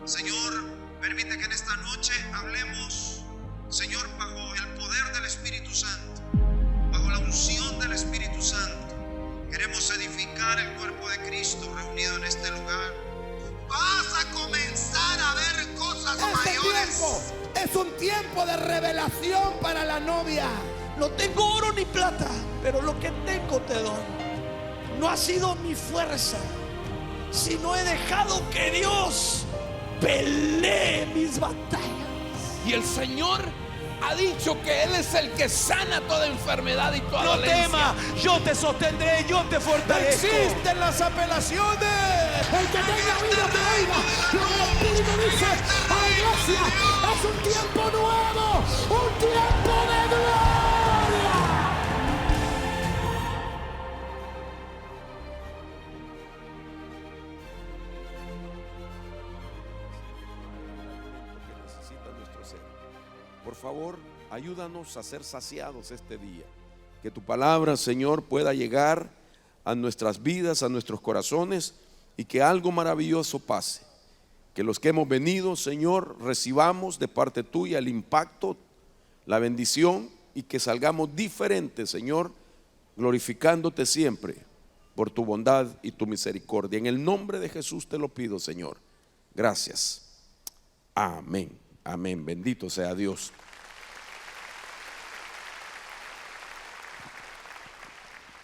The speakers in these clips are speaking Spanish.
Señor, permite que en esta noche hablemos, Señor, bajo el poder del Espíritu Santo, bajo la unción del Espíritu Santo. Queremos edificar el cuerpo de Cristo reunido en este lugar. Vas a comenzar a ver cosas mayores. Tiempo es un tiempo de revelación para la novia. No tengo oro ni plata, pero lo que tengo te doy. No ha sido mi fuerza, sino he dejado que Dios pelee mis batallas. Y el Señor ha dicho que Él es el que sana toda enfermedad y toda dolencia. No temas, yo te sostendré, yo te fortalezco. Existen las apelaciones. El que tenga oído que oiga lo que el Espíritu dice a la iglesia. Es un tiempo nuevo, un tiempo de gloria. Que necesita nuestro ser. Por favor, ayúdanos a ser saciados este día. Que tu palabra, Señor, pueda llegar a nuestras vidas, a nuestros corazones, y que algo maravilloso pase. Que los que hemos venido, Señor, recibamos de parte tuya el impacto, la bendición, y que salgamos diferentes, Señor, glorificándote siempre por tu bondad y tu misericordia. En el nombre de Jesús te lo pido, Señor. Gracias. Amén. Amén. Bendito sea Dios.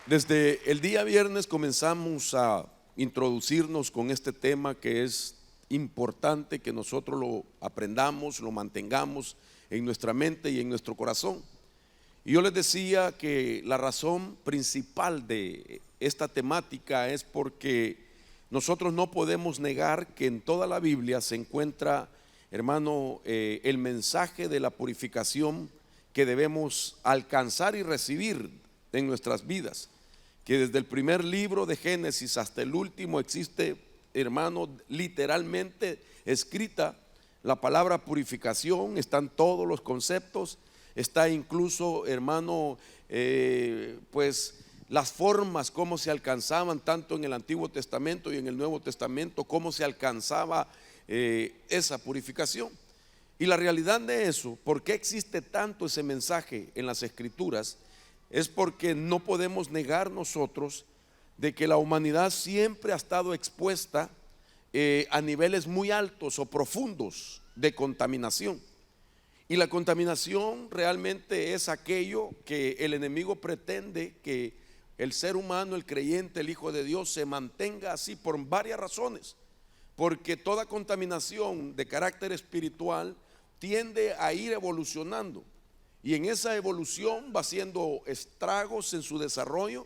Desde el día viernes comenzamos a introducirnos con este tema que es importante que nosotros lo aprendamos, lo mantengamos en nuestra mente y en nuestro corazón. Y yo les decía que la razón principal de esta temática es porque nosotros no podemos negar que en toda la Biblia se encuentra, hermano, el mensaje de la purificación que debemos alcanzar y recibir en nuestras vidas. Que desde el primer libro de Génesis hasta el último existe, hermano, literalmente escrita la palabra purificación. Están todos los conceptos, está incluso, hermano, pues las formas, cómo se alcanzaban tanto en el Antiguo Testamento y en el Nuevo Testamento, cómo se alcanzaba esa purificación. Y la realidad de eso, ¿por qué existe tanto ese mensaje en las Escrituras? Es porque no podemos negar nosotros de que la humanidad siempre ha estado expuesta a niveles muy altos o profundos de contaminación. Y la contaminación realmente es aquello que el enemigo pretende que el ser humano, el creyente, el Hijo de Dios se mantenga así por varias razones. Porque toda contaminación de carácter espiritual tiende a ir evolucionando. Y en esa evolución va haciendo estragos en su desarrollo,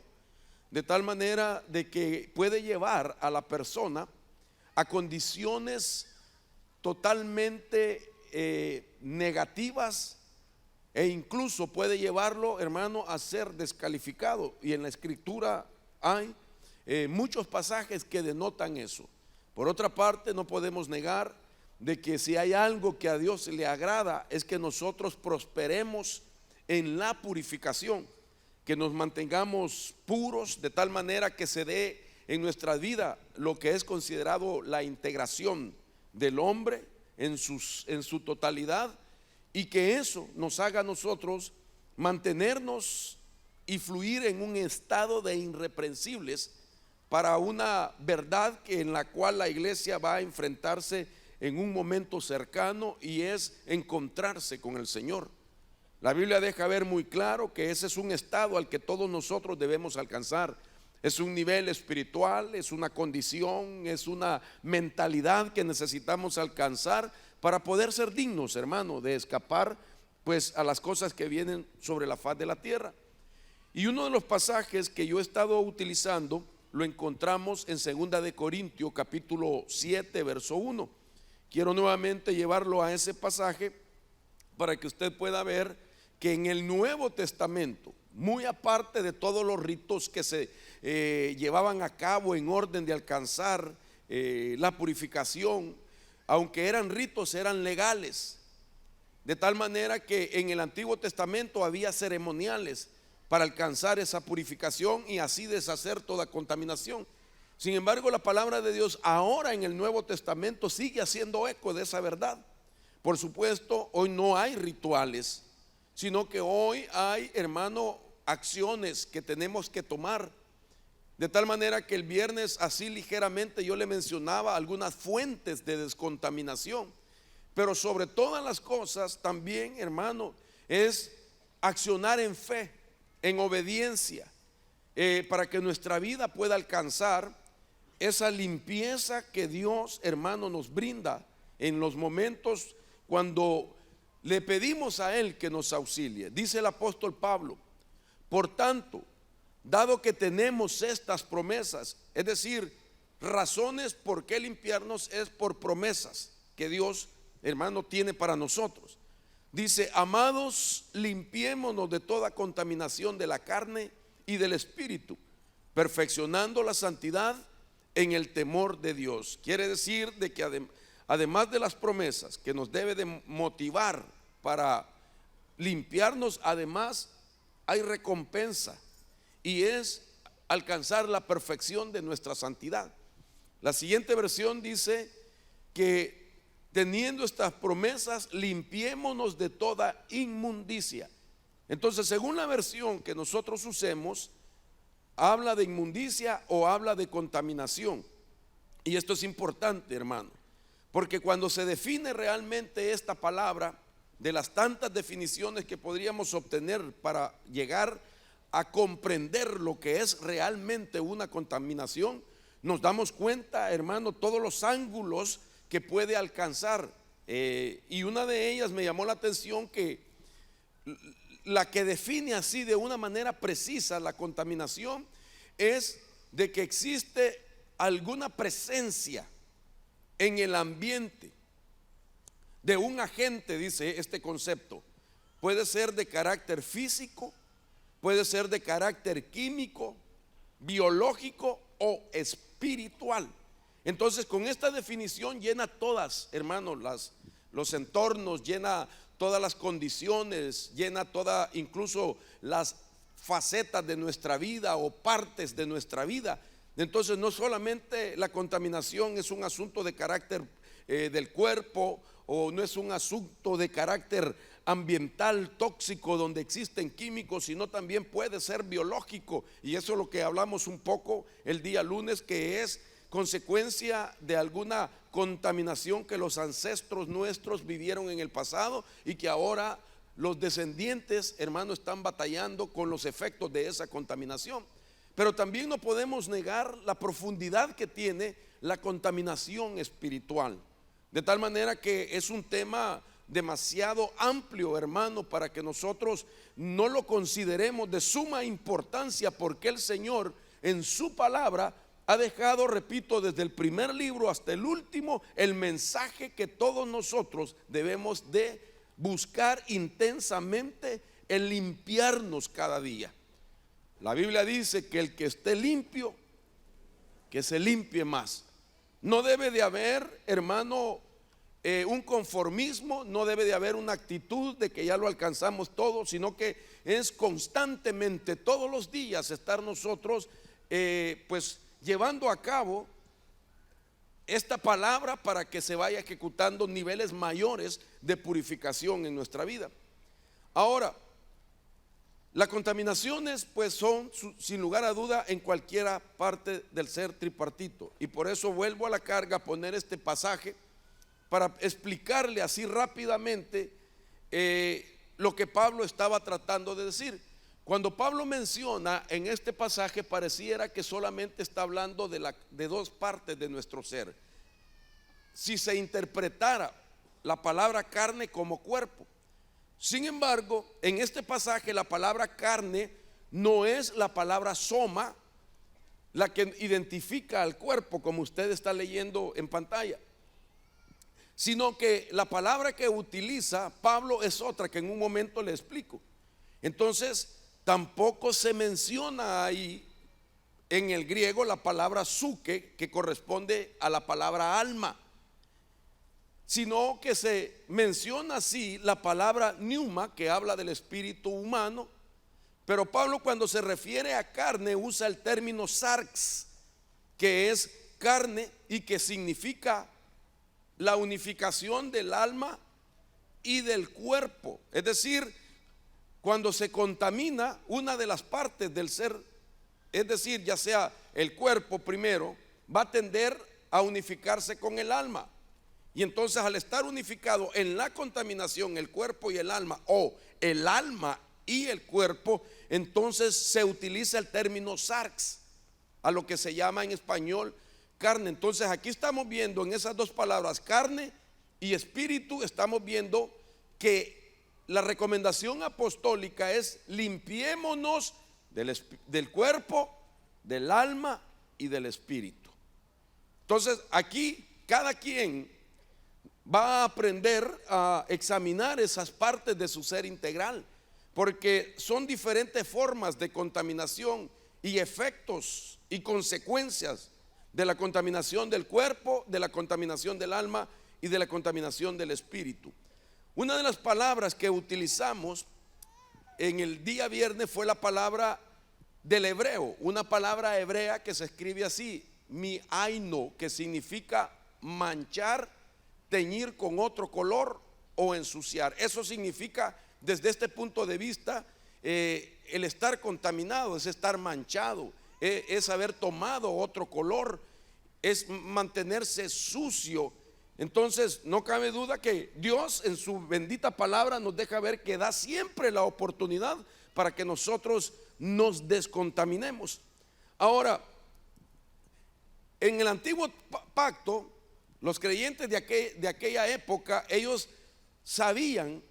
de tal manera de que puede llevar a la persona a condiciones totalmente negativas, e incluso puede llevarlo, hermano, a ser descalificado. Y en la Escritura hay muchos pasajes que denotan eso. Por otra parte, no podemos negar de que si hay algo que a Dios le agrada es que nosotros prosperemos en la purificación, que nos mantengamos puros de tal manera que se dé en nuestra vida lo que es considerado la integración del hombre en su totalidad, y que eso nos haga a nosotros mantenernos y fluir en un estado de irreprensibles para una verdad que en la cual la iglesia va a enfrentarse en un momento cercano, y es encontrarse con el Señor. La Biblia deja ver muy claro que ese es un estado al que todos nosotros debemos alcanzar. Es un nivel espiritual, es una condición, es una mentalidad que necesitamos alcanzar para poder ser dignos, hermano, de escapar pues a las cosas que vienen sobre la faz de la tierra. Y uno de los pasajes que yo he estado utilizando lo encontramos en 2 de Corintios capítulo 7 verso 1. Quiero nuevamente llevarlo a ese pasaje para que usted pueda ver que en el Nuevo Testamento, muy aparte de todos los ritos que se llevaban a cabo en orden de alcanzar la purificación, aunque eran ritos, eran legales, de tal manera que en el Antiguo Testamento había ceremoniales para alcanzar esa purificación y así deshacer toda contaminación. Sin embargo, la palabra de Dios ahora en el Nuevo Testamento sigue haciendo eco de esa verdad. Por supuesto, hoy no hay rituales, sino que hoy hay, hermano, acciones que tenemos que tomar. De tal manera que el viernes así ligeramente yo le mencionaba algunas fuentes de descontaminación. Pero sobre todas las cosas también, hermano, es accionar en fe, en obediencia, para que nuestra vida pueda alcanzar esa limpieza que Dios, hermano, nos brinda en los momentos cuando le pedimos a Él que nos auxilie. Dice el apóstol Pablo: por tanto, dado que tenemos estas promesas, es decir, razones por qué limpiarnos es por promesas que Dios, hermano, tiene para nosotros. Dice: amados, limpiémonos de toda contaminación de la carne y del espíritu, perfeccionando la santidad en el temor de Dios. Quiere decir de que además de las promesas que nos debe de motivar para limpiarnos, además hay recompensa, y es alcanzar la perfección de nuestra santidad. La siguiente versión dice que teniendo estas promesas, limpiémonos de toda inmundicia. Entonces, según la versión que nosotros usemos, habla de inmundicia o habla de contaminación. Y esto es importante, hermano, porque cuando se define realmente esta palabra, de las tantas definiciones que podríamos obtener para llegar a comprender lo que es realmente una contaminación, nos damos cuenta, hermano, todos los ángulos que puede alcanzar. Y una de ellas me llamó la atención, que la que define así de una manera precisa la contaminación es de que existe alguna presencia en el ambiente de un agente, dice este concepto. Puede ser de carácter físico, puede ser de carácter químico, biológico o espiritual. Entonces, con esta definición llena todas, hermanos, los entornos, llena todas las condiciones, llena toda, incluso las facetas de nuestra vida o partes de nuestra vida. Entonces, no solamente la contaminación es un asunto de carácter del cuerpo, o no es un asunto de carácter ambiental, tóxico, donde existen químicos, sino también puede ser biológico. Y eso es lo que hablamos un poco el día lunes, que es consecuencia de alguna contaminación que los ancestros nuestros vivieron en el pasado y que ahora los descendientes, hermanos, están batallando con los efectos de esa contaminación. Pero también no podemos negar la profundidad que tiene la contaminación espiritual, de tal manera que es un tema demasiado amplio, hermano, para que nosotros no lo consideremos de suma importancia, porque el Señor en su palabra ha dejado, repito, desde el primer libro hasta el último, el mensaje que todos nosotros debemos de buscar intensamente, el limpiarnos cada día. La Biblia dice que el que esté limpio, que se limpie más. No debe de haber, hermano, un conformismo, no debe de haber una actitud de que ya lo alcanzamos todo, sino que es constantemente, todos los días, estar nosotros pues llevando a cabo esta palabra para que se vaya ejecutando niveles mayores de purificación en nuestra vida. Ahora, las contaminaciones pues son sin lugar a duda en cualquiera parte del ser tripartito, y por eso vuelvo a la carga a poner este pasaje para explicarle así rápidamente lo que Pablo estaba tratando de decir. Cuando Pablo menciona en este pasaje, pareciera que solamente está hablando de dos partes de nuestro ser. Si se interpretara la palabra carne como cuerpo. Sin embargo, en este pasaje la palabra carne no es la palabra soma la que identifica al cuerpo, como usted está leyendo en pantalla, sino que la palabra que utiliza Pablo es otra que en un momento le explico. Entonces, tampoco se menciona ahí en el griego la palabra psuke, que corresponde a la palabra alma, sino que se menciona así la palabra pneuma, que habla del espíritu humano. Pero Pablo, cuando se refiere a carne, usa el término sarx, que es carne y que significa la unificación del alma y del cuerpo. Es decir, cuando se contamina una de las partes del ser, es decir, ya sea el cuerpo primero, va a tender a unificarse con el alma. Y entonces, al estar unificado en la contaminación el cuerpo y el alma, o el alma y el cuerpo, entonces se utiliza el término sarx, a lo que se llama en español carne. Entonces aquí estamos viendo en esas dos palabras, carne y espíritu, estamos viendo que la recomendación apostólica es: limpiémonos del cuerpo, del alma y del espíritu. Entonces aquí cada quien va a aprender a examinar esas partes de su ser integral, porque son diferentes formas de contaminación y efectos y consecuencias de la contaminación del cuerpo, de la contaminación del alma y de la contaminación del espíritu. Una de las palabras que utilizamos en el día viernes fue la palabra del hebreo, una palabra hebrea que se escribe así, miaino, que significa manchar, teñir con otro color o ensuciar. Eso significa, desde este punto de vista, el estar contaminado, es estar manchado, es haber tomado otro color, es mantenerse sucio. Entonces no cabe duda que Dios en su bendita palabra nos deja ver que da siempre la oportunidad para que nosotros nos descontaminemos. Ahora, en el antiguo pacto, los creyentes de aquella época, ellos sabían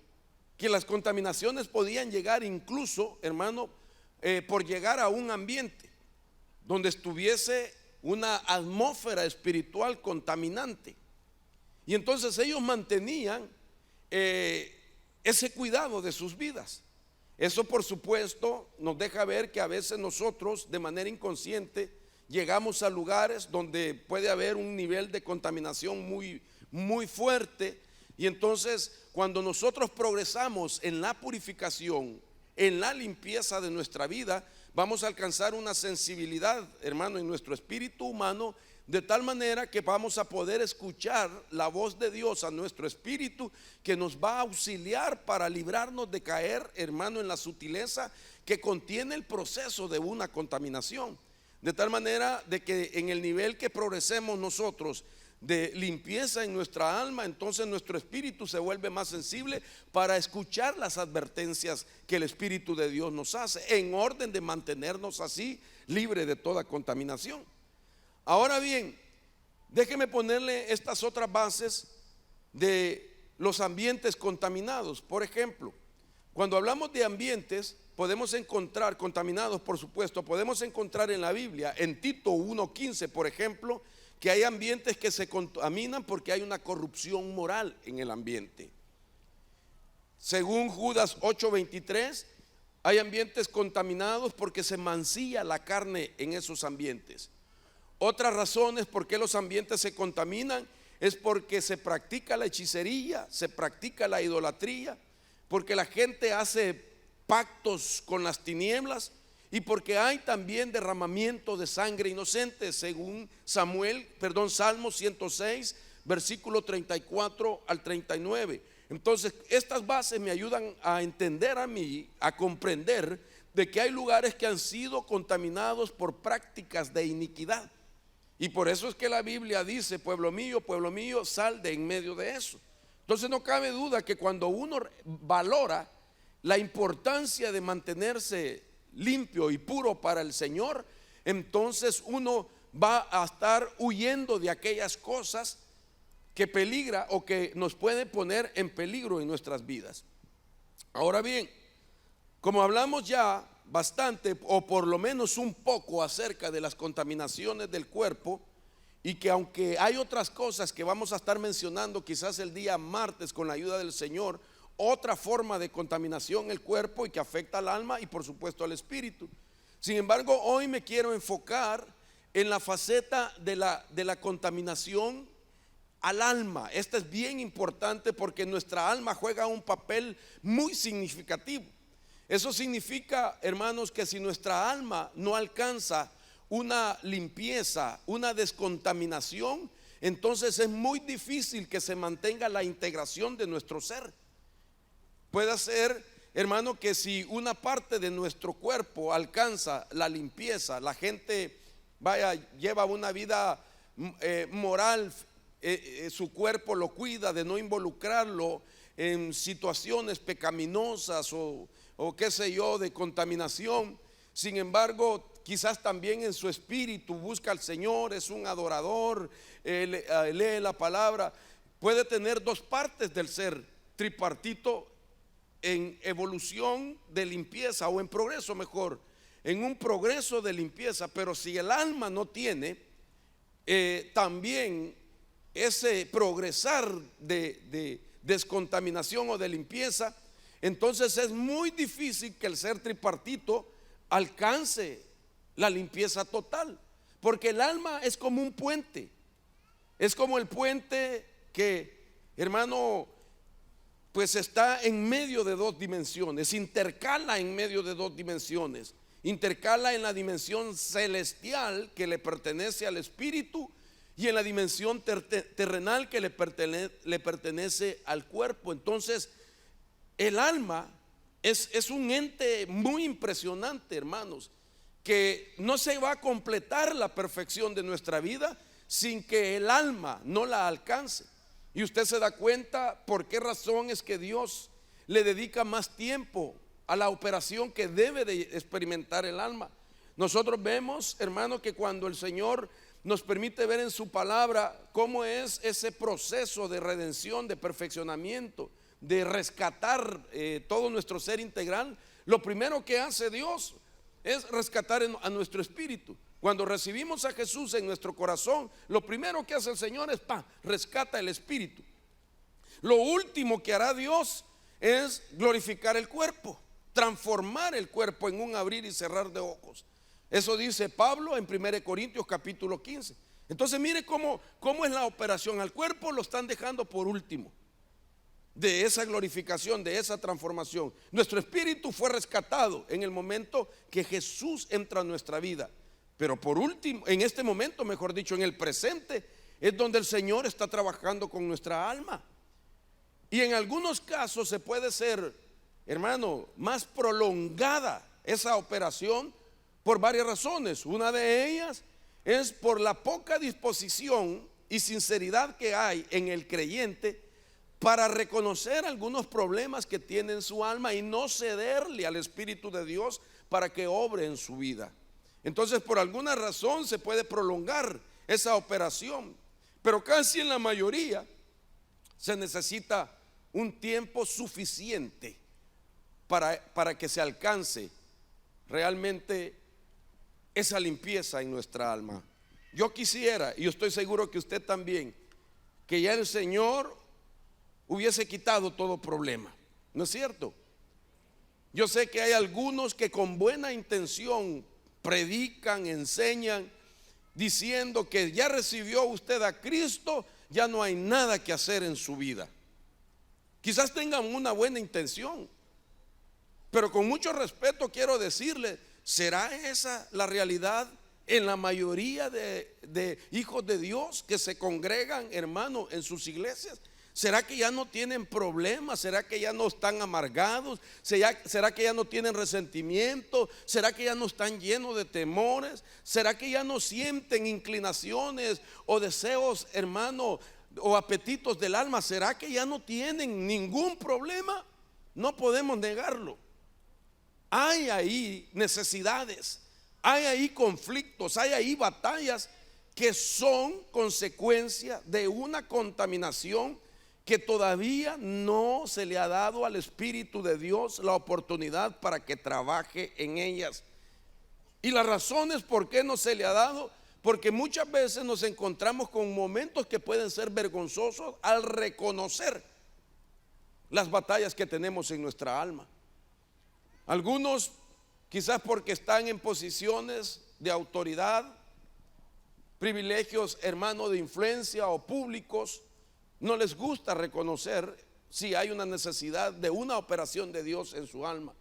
que las contaminaciones podían llegar incluso, hermano, por llegar a un ambiente donde estuviese una atmósfera espiritual contaminante. Y entonces ellos mantenían ese cuidado de sus vidas. Eso, por supuesto, nos deja ver que a veces nosotros, de manera inconsciente, llegamos a lugares donde puede haber un nivel de contaminación muy fuerte. Y entonces, cuando nosotros progresamos en la purificación, en la limpieza de nuestra vida, vamos a alcanzar una sensibilidad, hermano, en nuestro espíritu humano, de tal manera que vamos a poder escuchar la voz de Dios a nuestro espíritu, que nos va a auxiliar para librarnos de caer, hermano, en la sutileza que contiene el proceso de una contaminación. De tal manera de que en el nivel que progresemos nosotros de limpieza en nuestra alma, entonces nuestro espíritu se vuelve más sensible para escuchar las advertencias que el Espíritu de Dios nos hace, en orden de mantenernos así libre de toda contaminación. Ahora bien, déjeme ponerle estas otras bases de los ambientes contaminados. Por ejemplo, cuando hablamos de ambientes, podemos encontrar contaminados, por supuesto, podemos encontrar en la Biblia, en Tito 1:15, por ejemplo, que hay ambientes que se contaminan porque hay una corrupción moral en el ambiente. Según Judas 8:23, hay ambientes contaminados porque se mancilla la carne en esos ambientes. Otras razones por qué los ambientes se contaminan es porque se practica la hechicería, se practica la idolatría, porque la gente hace pactos con las tinieblas y porque hay también derramamiento de sangre inocente, según Salmo 106, versículo 34 al 39. Entonces, estas bases me ayudan a entender a mí, a comprender de que hay lugares que han sido contaminados por prácticas de iniquidad. Y por eso es que la Biblia dice: pueblo mío, sal de en medio de eso. Entonces no cabe duda que cuando uno valora la importancia de mantenerse limpio y puro para el Señor, entonces uno va a estar huyendo de aquellas cosas que peligra o que nos puede poner en peligro en nuestras vidas. Ahora bien, como hablamos ya bastante, o por lo menos un poco, acerca de las contaminaciones del cuerpo, y que aunque hay otras cosas que vamos a estar mencionando quizás el día martes con la ayuda del Señor, otra forma de contaminación el cuerpo y que afecta al alma y por supuesto al espíritu. Sin embargo, hoy me quiero enfocar en la faceta de la contaminación al alma. Esta es bien importante porque nuestra alma juega un papel muy significativo. Eso significa, hermanos, que si nuestra alma no alcanza una limpieza, una descontaminación, entonces es muy difícil que se mantenga la integración de nuestro ser. Puede ser, hermano, que si una parte de nuestro cuerpo alcanza la limpieza, la gente lleva una vida moral, su cuerpo lo cuida de no involucrarlo en situaciones pecaminosas o qué sé yo, de contaminación. Sin embargo, quizás también en su espíritu busca al Señor, es un adorador, lee la palabra. Puede tener dos partes del ser tripartito en evolución de limpieza, o en progreso mejor, en un progreso de limpieza. Pero si el alma no tiene también ese progresar de descontaminación o de limpieza, entonces es muy difícil que el ser tripartito alcance la limpieza total, porque el alma es como un puente, es como el puente que, hermano, pues está en medio de dos dimensiones, intercala en medio de dos dimensiones, intercala en la dimensión celestial que le pertenece al espíritu y en la dimensión terrenal que le pertenece al cuerpo. Entonces el alma es un ente muy impresionante, hermanos, que no se va a completar la perfección de nuestra vida sin que el alma no la alcance. Y usted se da cuenta por qué razón es que Dios le dedica más tiempo a la operación que debe de experimentar el alma. Nosotros vemos, hermano, que cuando el Señor nos permite ver en su palabra cómo es ese proceso de redención, de perfeccionamiento, de rescatar todo nuestro ser integral, lo primero que hace Dios es rescatar a nuestro espíritu. Cuando recibimos a Jesús en nuestro corazón, lo primero que hace el Señor es rescata el espíritu. Lo último que hará Dios es glorificar el cuerpo, transformar el cuerpo en un abrir y cerrar de ojos. Eso dice Pablo en 1 Corintios capítulo 15. Entonces mire cómo es la operación. Al cuerpo lo están dejando por último de esa glorificación, de esa transformación. Nuestro espíritu fue rescatado en el momento que Jesús entra a nuestra vida. Pero por último, en este momento, mejor dicho, en el presente, es donde el Señor está trabajando con nuestra alma. Y en algunos casos se puede ser, hermano, más prolongada esa operación por varias razones. Una de ellas es por la poca disposición y sinceridad que hay en el creyente para reconocer algunos problemas que tiene en su alma y no cederle al Espíritu de Dios para que obre en su vida. Entonces, por alguna razón se puede prolongar esa operación, pero casi en la mayoría se necesita un tiempo suficiente para que se alcance realmente esa limpieza en nuestra alma. Yo quisiera, y yo estoy seguro que usted también, que ya el Señor hubiese quitado todo problema, ¿no es cierto? Yo sé que hay algunos que con buena intención predican, enseñan, diciendo que ya recibió usted a Cristo, ya no hay nada que hacer en su vida. Quizás tengan una buena intención, pero con mucho respeto quiero decirle, ¿será esa la realidad en la mayoría de hijos de Dios que se congregan, hermano, en sus iglesias? ¿Será que ya no tienen problemas? ¿Será que ya no están amargados? ¿Será que ya no tienen resentimiento? ¿Será que ya no están llenos de temores? ¿Será que ya no sienten inclinaciones o deseos, hermano, o apetitos del alma? ¿Será que ya no tienen ningún problema? No podemos negarlo. Hay ahí necesidades, hay ahí conflictos, hay ahí batallas que son consecuencia de una contaminación que todavía no se le ha dado al Espíritu de Dios la oportunidad para que trabaje en ellas. Y las razones por qué no se le ha dado, porque muchas veces nos encontramos con momentos que pueden ser vergonzosos al reconocer las batallas que tenemos en nuestra alma. Algunos quizás porque están en posiciones de autoridad, privilegios, hermano, de influencia o públicos, no les gusta reconocer si hay una necesidad de una operación de Dios en su alma.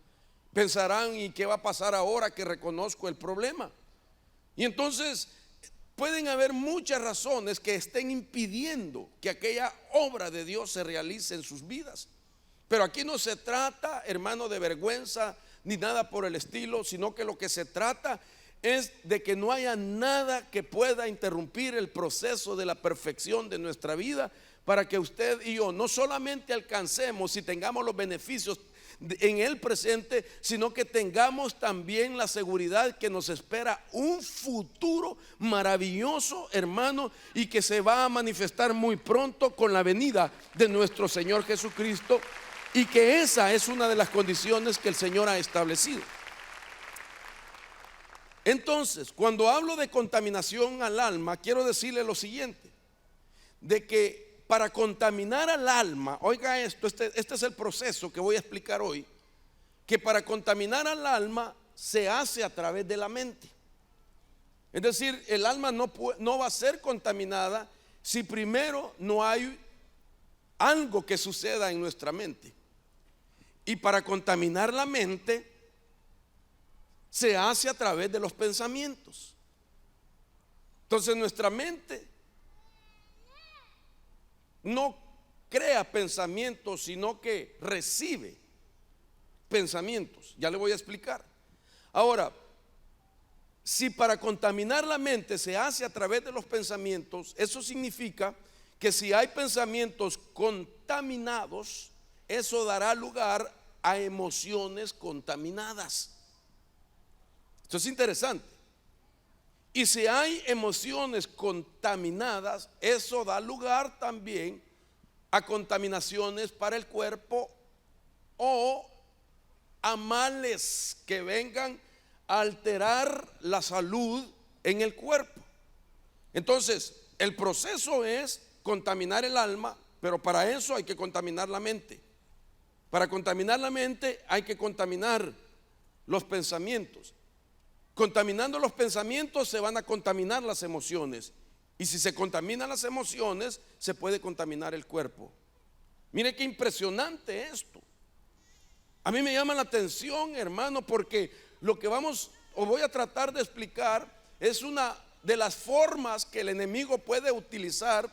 Pensarán, ¿y qué va a pasar ahora que reconozco el problema? Y entonces pueden haber muchas razones que estén impidiendo que aquella obra de Dios se realice en sus vidas. Pero aquí no se trata, hermano, de vergüenza ni nada por el estilo, sino que lo que se trata es de que no haya nada que pueda interrumpir el proceso de la perfección de nuestra vida, para que usted y yo no solamente alcancemos y tengamos los beneficios en el presente, sino que tengamos también la seguridad que nos espera un futuro maravilloso, hermano, y que se va a manifestar muy pronto con la venida de nuestro Señor Jesucristo, y que esa es una de las condiciones que el Señor ha establecido. Entonces, cuando hablo de contaminación al alma, quiero decirle lo siguiente, de que para contaminar al alma, oiga esto, este es el proceso que voy a explicar hoy, que para contaminar al alma se hace a través de la mente. Es decir, el alma no va a ser contaminada si primero no hay algo que suceda en nuestra mente. Y para contaminar la mente se hace a través de los pensamientos. Entonces nuestra mente no crea pensamientos, sino que recibe pensamientos. Ya le voy a explicar. Ahora, si para contaminar la mente se hace a través de los pensamientos, eso significa que si hay pensamientos contaminados, eso dará lugar a emociones contaminadas. Esto es interesante. Y si hay emociones contaminadas, eso da lugar también a contaminaciones para el cuerpo o a males que vengan a alterar la salud en el cuerpo. Entonces, el proceso es contaminar el alma, pero para eso hay que contaminar la mente. Para contaminar la mente hay que contaminar los pensamientos. Contaminando los pensamientos se van a contaminar las emociones. Y si se contaminan las emociones, se puede contaminar el cuerpo. Mire qué impresionante esto. A mí me llama la atención, hermano, porque lo que voy a tratar de explicar es una de las formas que el enemigo puede utilizar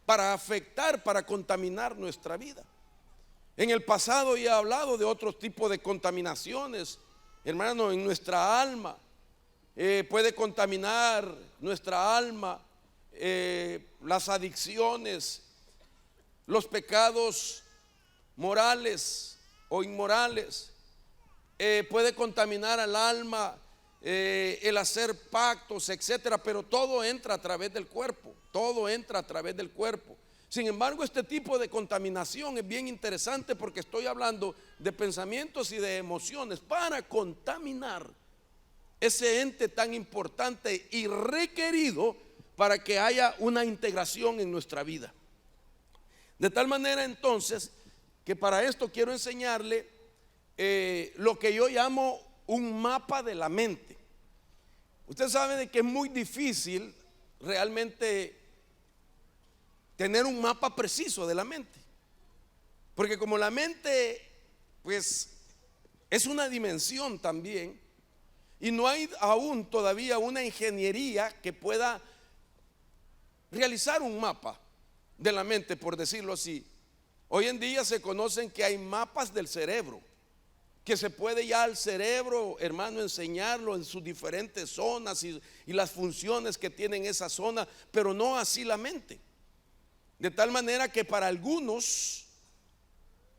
para afectar, para contaminar nuestra vida. En el pasado ya he hablado de otros tipos de contaminaciones, hermano, en nuestra alma. Puede contaminar nuestra alma, las adicciones, los pecados morales o inmorales. Puede contaminar al alma, el hacer pactos, etcétera, pero todo entra a través del cuerpo. Todo entra a través del cuerpo. Sin embargo, este tipo de contaminación es bien interesante porque estoy hablando de pensamientos y de emociones para contaminar ese ente tan importante y requerido para que haya una integración en nuestra vida. De tal manera entonces que para esto quiero enseñarle lo que yo llamo un mapa de la mente. Usted sabe de que es muy difícil realmente tener un mapa preciso de la mente, porque como la mente pues es una dimensión también, y no hay aún todavía una ingeniería que pueda realizar un mapa de la mente, por decirlo así. Hoy en día se conocen que hay mapas del cerebro, que se puede ya al cerebro, hermano, enseñarlo en sus diferentes zonas y las funciones que tienen esa zona, pero no así la mente. De tal manera que para algunos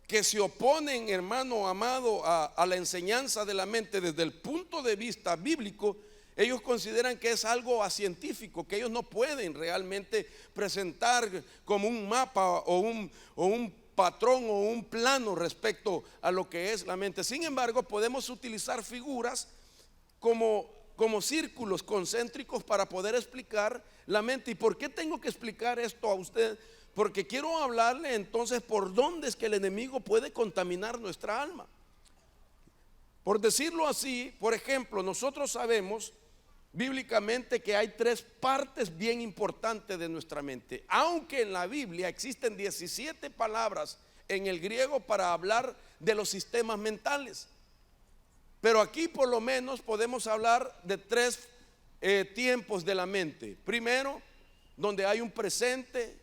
que se oponen, hermano amado, a la enseñanza de la mente desde el punto de vista bíblico, ellos consideran que es algo acientífico, que ellos no pueden realmente presentar como un mapa o un patrón o un plano respecto a lo que es la mente. Sin embargo, podemos utilizar figuras como círculos concéntricos para poder explicar la mente. ¿Y por qué tengo que explicar esto a usted? Porque quiero hablarle entonces por dónde es que el enemigo puede contaminar nuestra alma. Por decirlo así, por ejemplo, nosotros sabemos bíblicamente que hay 3 partes bien importantes de nuestra mente. Aunque en la Biblia existen 17 palabras en el griego para hablar de los sistemas mentales, pero aquí por lo menos podemos hablar de 3 tiempos de la mente. Primero, donde hay un presente,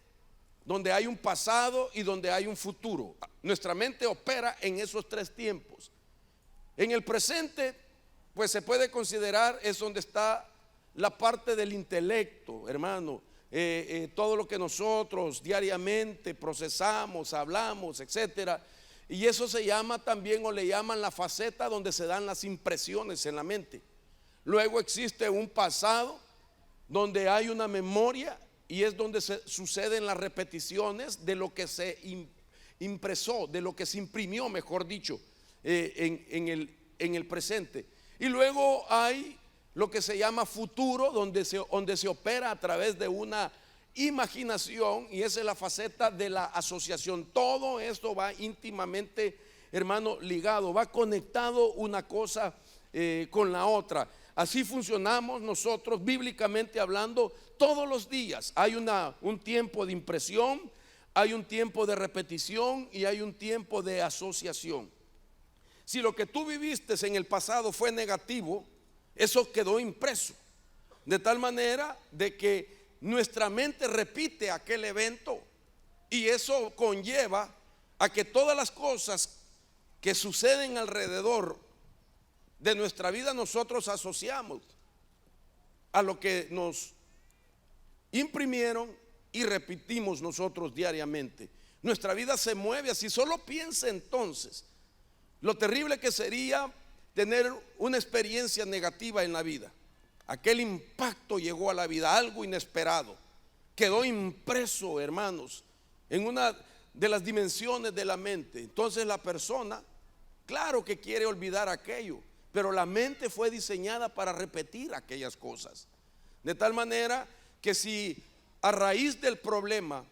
donde hay un pasado y donde hay un futuro. Nuestra mente opera en esos tres tiempos. En el presente, pues se puede considerar, es donde está la parte del intelecto, hermano. Todo lo que nosotros diariamente procesamos, hablamos, etcétera. Y eso se llama también, o le llaman, la faceta donde se dan las impresiones en la mente. Luego existe un pasado donde hay una memoria, y es donde se suceden las repeticiones de lo que se impresó, de lo que se imprimió, mejor dicho, en el presente. Y luego hay lo que se llama futuro, donde se opera a través de una imaginación, y esa es la faceta de la asociación. Todo esto va íntimamente, hermano, ligado, va conectado una cosa con la otra. Así funcionamos nosotros, bíblicamente hablando, todos los días. Hay un tiempo de impresión, hay un tiempo de repetición y hay un tiempo de asociación. Si lo que tú viviste en el pasado fue negativo, eso quedó impreso, de tal manera de que nuestra mente repite aquel evento, y eso conlleva a que todas las cosas que suceden alrededor de nuestra vida nosotros asociamos a lo que nos imprimieron y repetimos nosotros diariamente. Nuestra vida se mueve así. Solo piensa entonces lo terrible que sería tener una experiencia negativa en la vida. Aquel impacto llegó a la vida, algo inesperado, quedó impreso, hermanos, en una de las dimensiones de la mente. Entonces la persona, claro que quiere olvidar aquello, pero la mente fue diseñada para repetir aquellas cosas. De tal manera que si a raíz del problema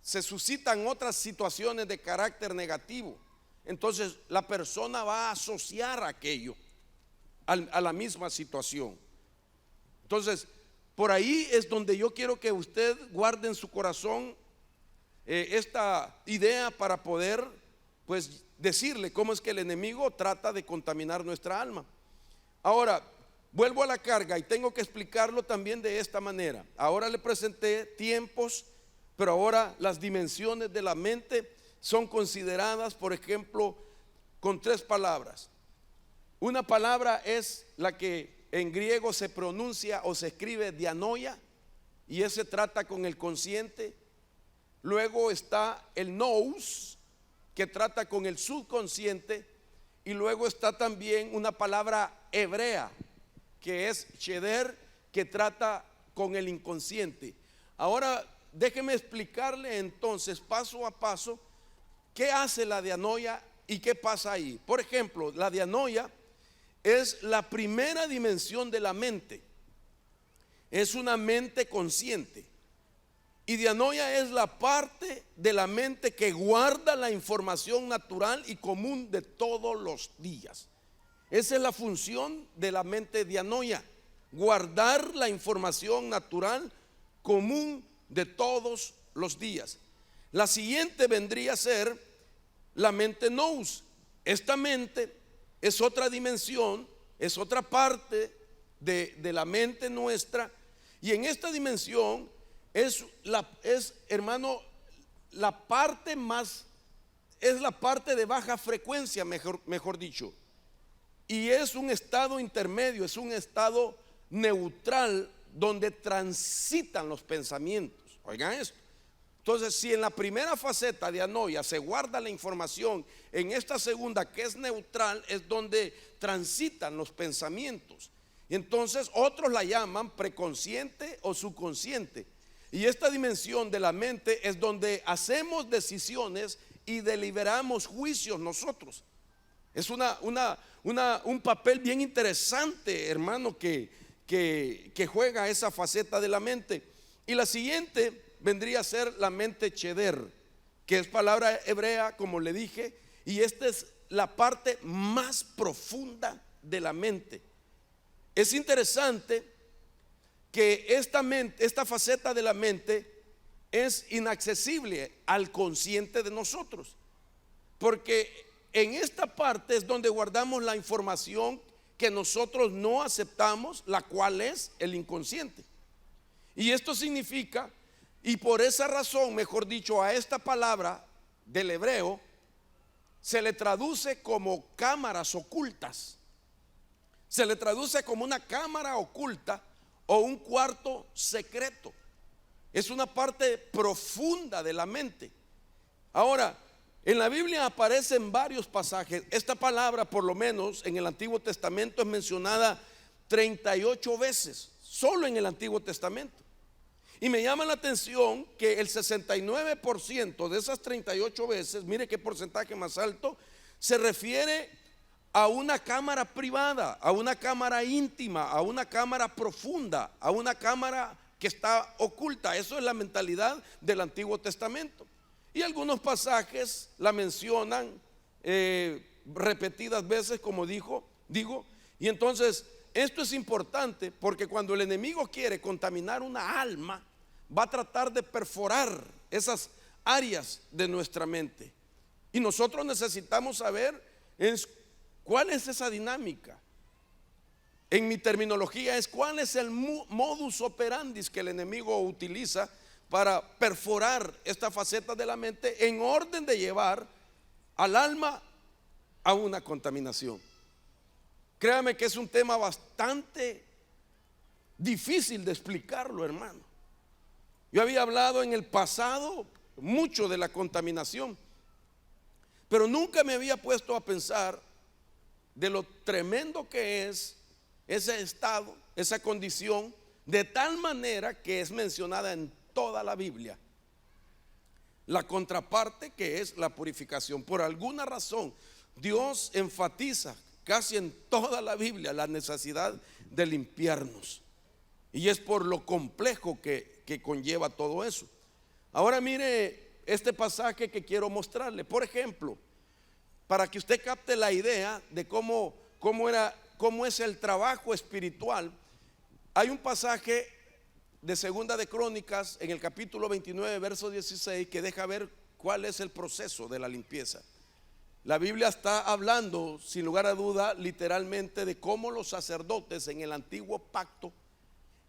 se suscitan otras situaciones de carácter negativo, entonces la persona va a asociar aquello a la misma situación. Entonces, por ahí es donde yo quiero que usted guarde en su corazón esta idea, para poder, pues, decirle cómo es que el enemigo trata de contaminar nuestra alma. Ahora, vuelvo a la carga y tengo que explicarlo también de esta manera. Ahora le presenté tiempos, pero ahora las dimensiones de la mente son consideradas, por ejemplo, con tres palabras. Una palabra es la que en griego se pronuncia o se escribe dianoia, y ese trata con el consciente. Luego está el nous, que trata con el subconsciente, y luego está también una palabra hebrea, que es cheder, que trata con el inconsciente. Ahora déjeme explicarle entonces paso a paso qué hace la dianoia y qué pasa ahí. Por ejemplo, la dianoia es la primera dimensión de la mente, es una mente consciente. Y dianoia es la parte de la mente que guarda la información natural y común de todos los días. Esa es la función de la mente dianoia, guardar la información natural común de todos los días. La siguiente vendría a ser la mente nous. Esta mente es otra dimensión, es otra parte de la mente nuestra, y en esta dimensión es hermano, la parte más, es la parte de baja frecuencia, mejor dicho, y es un estado intermedio, es un estado neutral donde transitan los pensamientos. Oigan esto. Entonces, si en la primera faceta de dianoia se guarda la información, en esta segunda, que es neutral, es donde transitan los pensamientos. Y entonces otros la llaman preconsciente o subconsciente. Y esta dimensión de la mente es donde hacemos decisiones y deliberamos juicios nosotros. Es un papel bien interesante, hermano, que juega esa faceta de la mente. Y la siguiente vendría a ser la mente cheder, que es palabra hebrea, como le dije, y esta es la parte más profunda de la mente. Es interesante que esta faceta de la mente es inaccesible al consciente de nosotros, porque en esta parte es donde guardamos la información que nosotros no aceptamos, la cual es el inconsciente. Y esto significa, y por esa razón, mejor dicho, a esta palabra del hebreo se le traduce como cámaras ocultas. Se le traduce como una cámara oculta o un cuarto secreto. Es una parte profunda de la mente. Ahora, en la Biblia aparecen varios pasajes. Esta palabra, por lo menos en el Antiguo Testamento, es mencionada 38 veces, solo en el Antiguo Testamento. Y me llama la atención que el 69% de esas 38 veces, mire qué porcentaje más alto, se refiere a una cámara privada, a una cámara íntima, a una cámara profunda, a una cámara que está oculta. Eso es la mentalidad del Antiguo Testamento. Y algunos pasajes la mencionan repetidas veces, como digo. Y entonces esto es importante porque cuando el enemigo quiere contaminar una alma, va a tratar de perforar esas áreas de nuestra mente. Y nosotros necesitamos saber cuál es esa dinámica. En mi terminología es cuál es el modus operandi que el enemigo utiliza para perforar esta faceta de la mente en orden de llevar al alma a una contaminación. Créame que es un tema bastante difícil de explicarlo, hermano. Yo había hablado en el pasado mucho de la contaminación, pero nunca me había puesto a pensar de lo tremendo que es ese estado, esa condición, de tal manera que es mencionada en toda la Biblia. La contraparte, que es la purificación. Por alguna razón, Dios enfatiza casi en toda la Biblia la necesidad de limpiarnos. Y es por lo complejo que conlleva todo eso. Ahora mire este pasaje que quiero mostrarle. Por ejemplo, para que usted capte la idea de cómo es el trabajo espiritual, hay un pasaje de Segunda de Crónicas en el capítulo 29, verso 16, que deja ver cuál es el proceso de la limpieza. La Biblia está hablando, sin lugar a duda, literalmente de cómo los sacerdotes en el antiguo pacto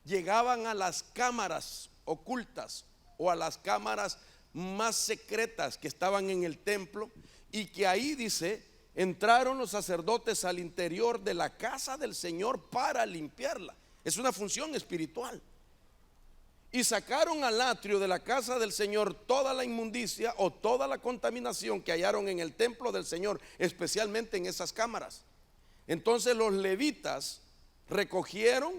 llegaban a las cámaras ocultas o a las cámaras más secretas que estaban en el templo, y que ahí dice, entraron los sacerdotes al interior de la casa del Señor para limpiarla. Es una función espiritual. Y sacaron al atrio de la casa del Señor toda la inmundicia o toda la contaminación que hallaron en el templo del Señor, especialmente en esas cámaras. Entonces los levitas recogieron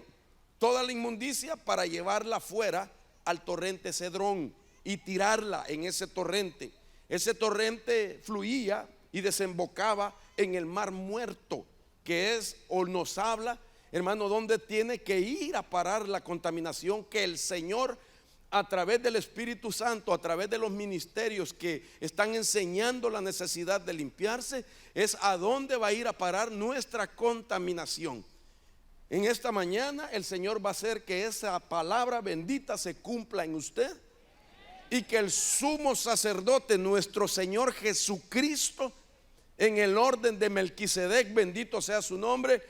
toda la inmundicia para llevarla fuera al torrente Cedrón y tirarla en ese torrente. Ese torrente fluía y desembocaba en el mar muerto, que es, o nos habla, hermano, donde tiene que ir a parar la contaminación que el Señor, a través del Espíritu Santo, a través de los ministerios que están enseñando la necesidad de limpiarse, es a dónde va a ir a parar nuestra contaminación. En esta mañana el Señor va a hacer que esa palabra bendita se cumpla en usted, y que el sumo sacerdote, nuestro Señor Jesucristo, en el orden de Melquisedec, bendito sea su nombre,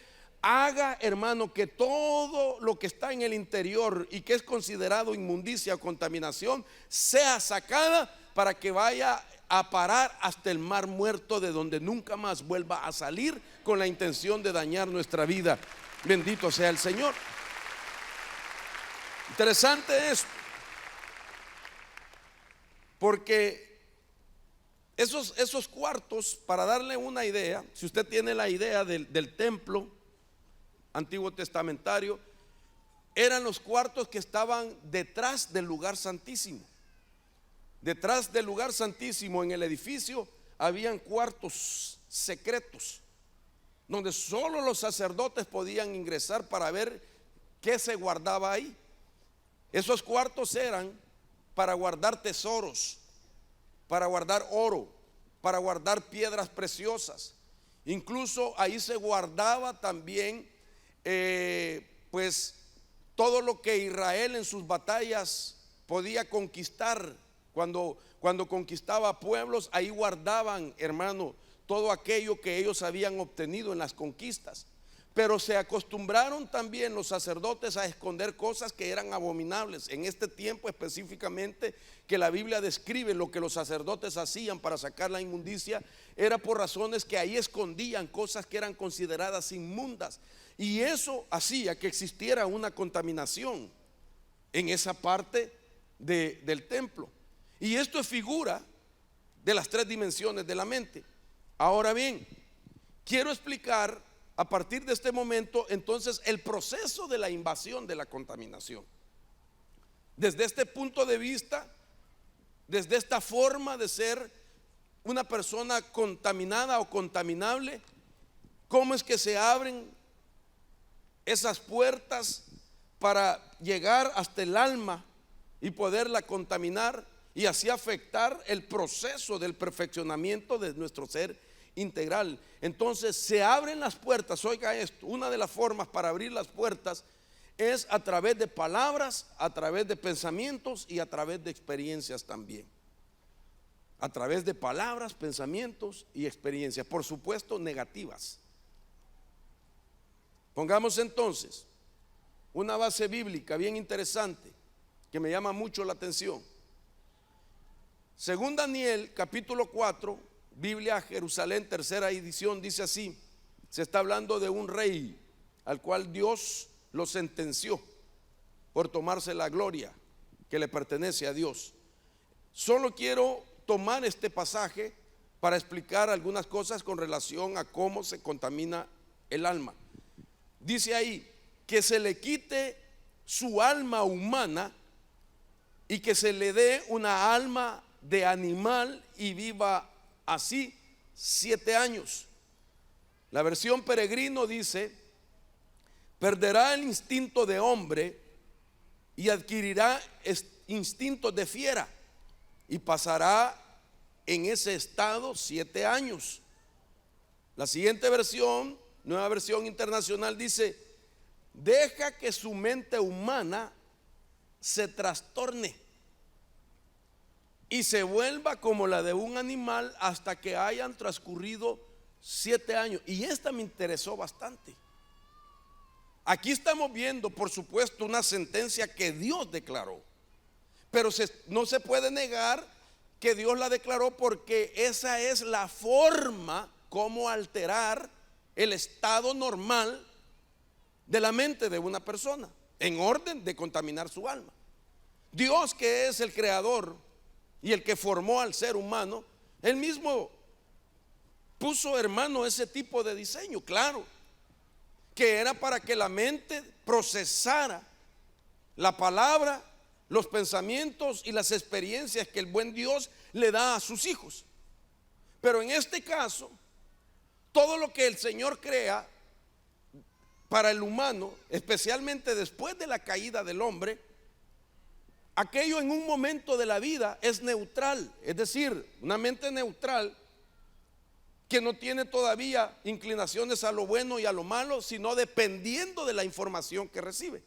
haga, hermano, que todo lo que está en el interior y que es considerado inmundicia o contaminación sea sacada para que vaya a parar hasta el mar muerto, de donde nunca más vuelva a salir con la intención de dañar nuestra vida. Bendito sea el Señor. Interesante esto, porque esos cuartos, para darle una idea, si usted tiene la idea del templo antiguo testamentario, eran los cuartos que estaban detrás del lugar santísimo. Detrás del lugar santísimo en el edificio habían cuartos secretos donde solo los sacerdotes podían ingresar para ver qué se guardaba ahí. Esos cuartos eran para guardar tesoros, para guardar oro, para guardar piedras preciosas. Incluso ahí se guardaba también pues todo lo que Israel en sus batallas podía conquistar. Cuando conquistaba pueblos, ahí guardaban, hermano, todo aquello que ellos habían obtenido en las conquistas. Pero se acostumbraron también los sacerdotes a esconder cosas que eran abominables. En este tiempo específicamente que la Biblia describe lo que los sacerdotes hacían para sacar la inmundicia, era por razones que ahí escondían cosas que eran consideradas inmundas. Y eso hacía que existiera una contaminación en esa parte del templo. Y esto es figura de las tres dimensiones de la mente. Ahora bien, quiero explicar a partir de este momento entonces el proceso de la invasión de la contaminación. Desde este punto de vista, desde esta forma de ser una persona contaminada o contaminable, ¿cómo es que se abren esas puertas para llegar hasta el alma y poderla contaminar y así afectar el proceso del perfeccionamiento de nuestro ser integral? Entonces se abren las puertas. Oiga esto, una de las formas para abrir las puertas es a través de palabras, a través de pensamientos y a través de experiencias también. A través de palabras, pensamientos y experiencias, por supuesto negativas. Pongamos entonces una base bíblica bien interesante que me llama mucho la atención. Según Daniel capítulo 4, Biblia Jerusalén, tercera edición, dice así: se está hablando de un rey al cual Dios lo sentenció por tomarse la gloria que le pertenece a Dios. Solo quiero tomar este pasaje para explicar algunas cosas con relación a cómo se contamina el alma. Dice ahí que se le quite su alma humana y que se le dé una alma de animal y viva así 7 años. La versión Peregrino dice: perderá el instinto de hombre y adquirirá instintos de fiera y pasará en ese estado 7 años. La siguiente versión, Nueva Versión Internacional, dice: deja que su mente humana se trastorne y se vuelva como la de un animal hasta que hayan transcurrido 7 años. Y esta me interesó bastante. Aquí estamos viendo, por supuesto, una sentencia que Dios declaró, pero no se puede negar que Dios la declaró, porque esa es la forma como alterar el estado normal de la mente de una persona en orden de contaminar su alma. Dios, que es el creador y el que formó al ser humano, él mismo puso, hermano, ese tipo de diseño, claro, que era para que la mente procesara la palabra, los pensamientos y las experiencias que el buen Dios le da a sus hijos. Pero en este caso, todo lo que el Señor crea para el humano, especialmente después de la caída del hombre, aquello en un momento de la vida es neutral, es decir, una mente neutral que no tiene todavía inclinaciones a lo bueno y a lo malo, sino dependiendo de la información que recibe.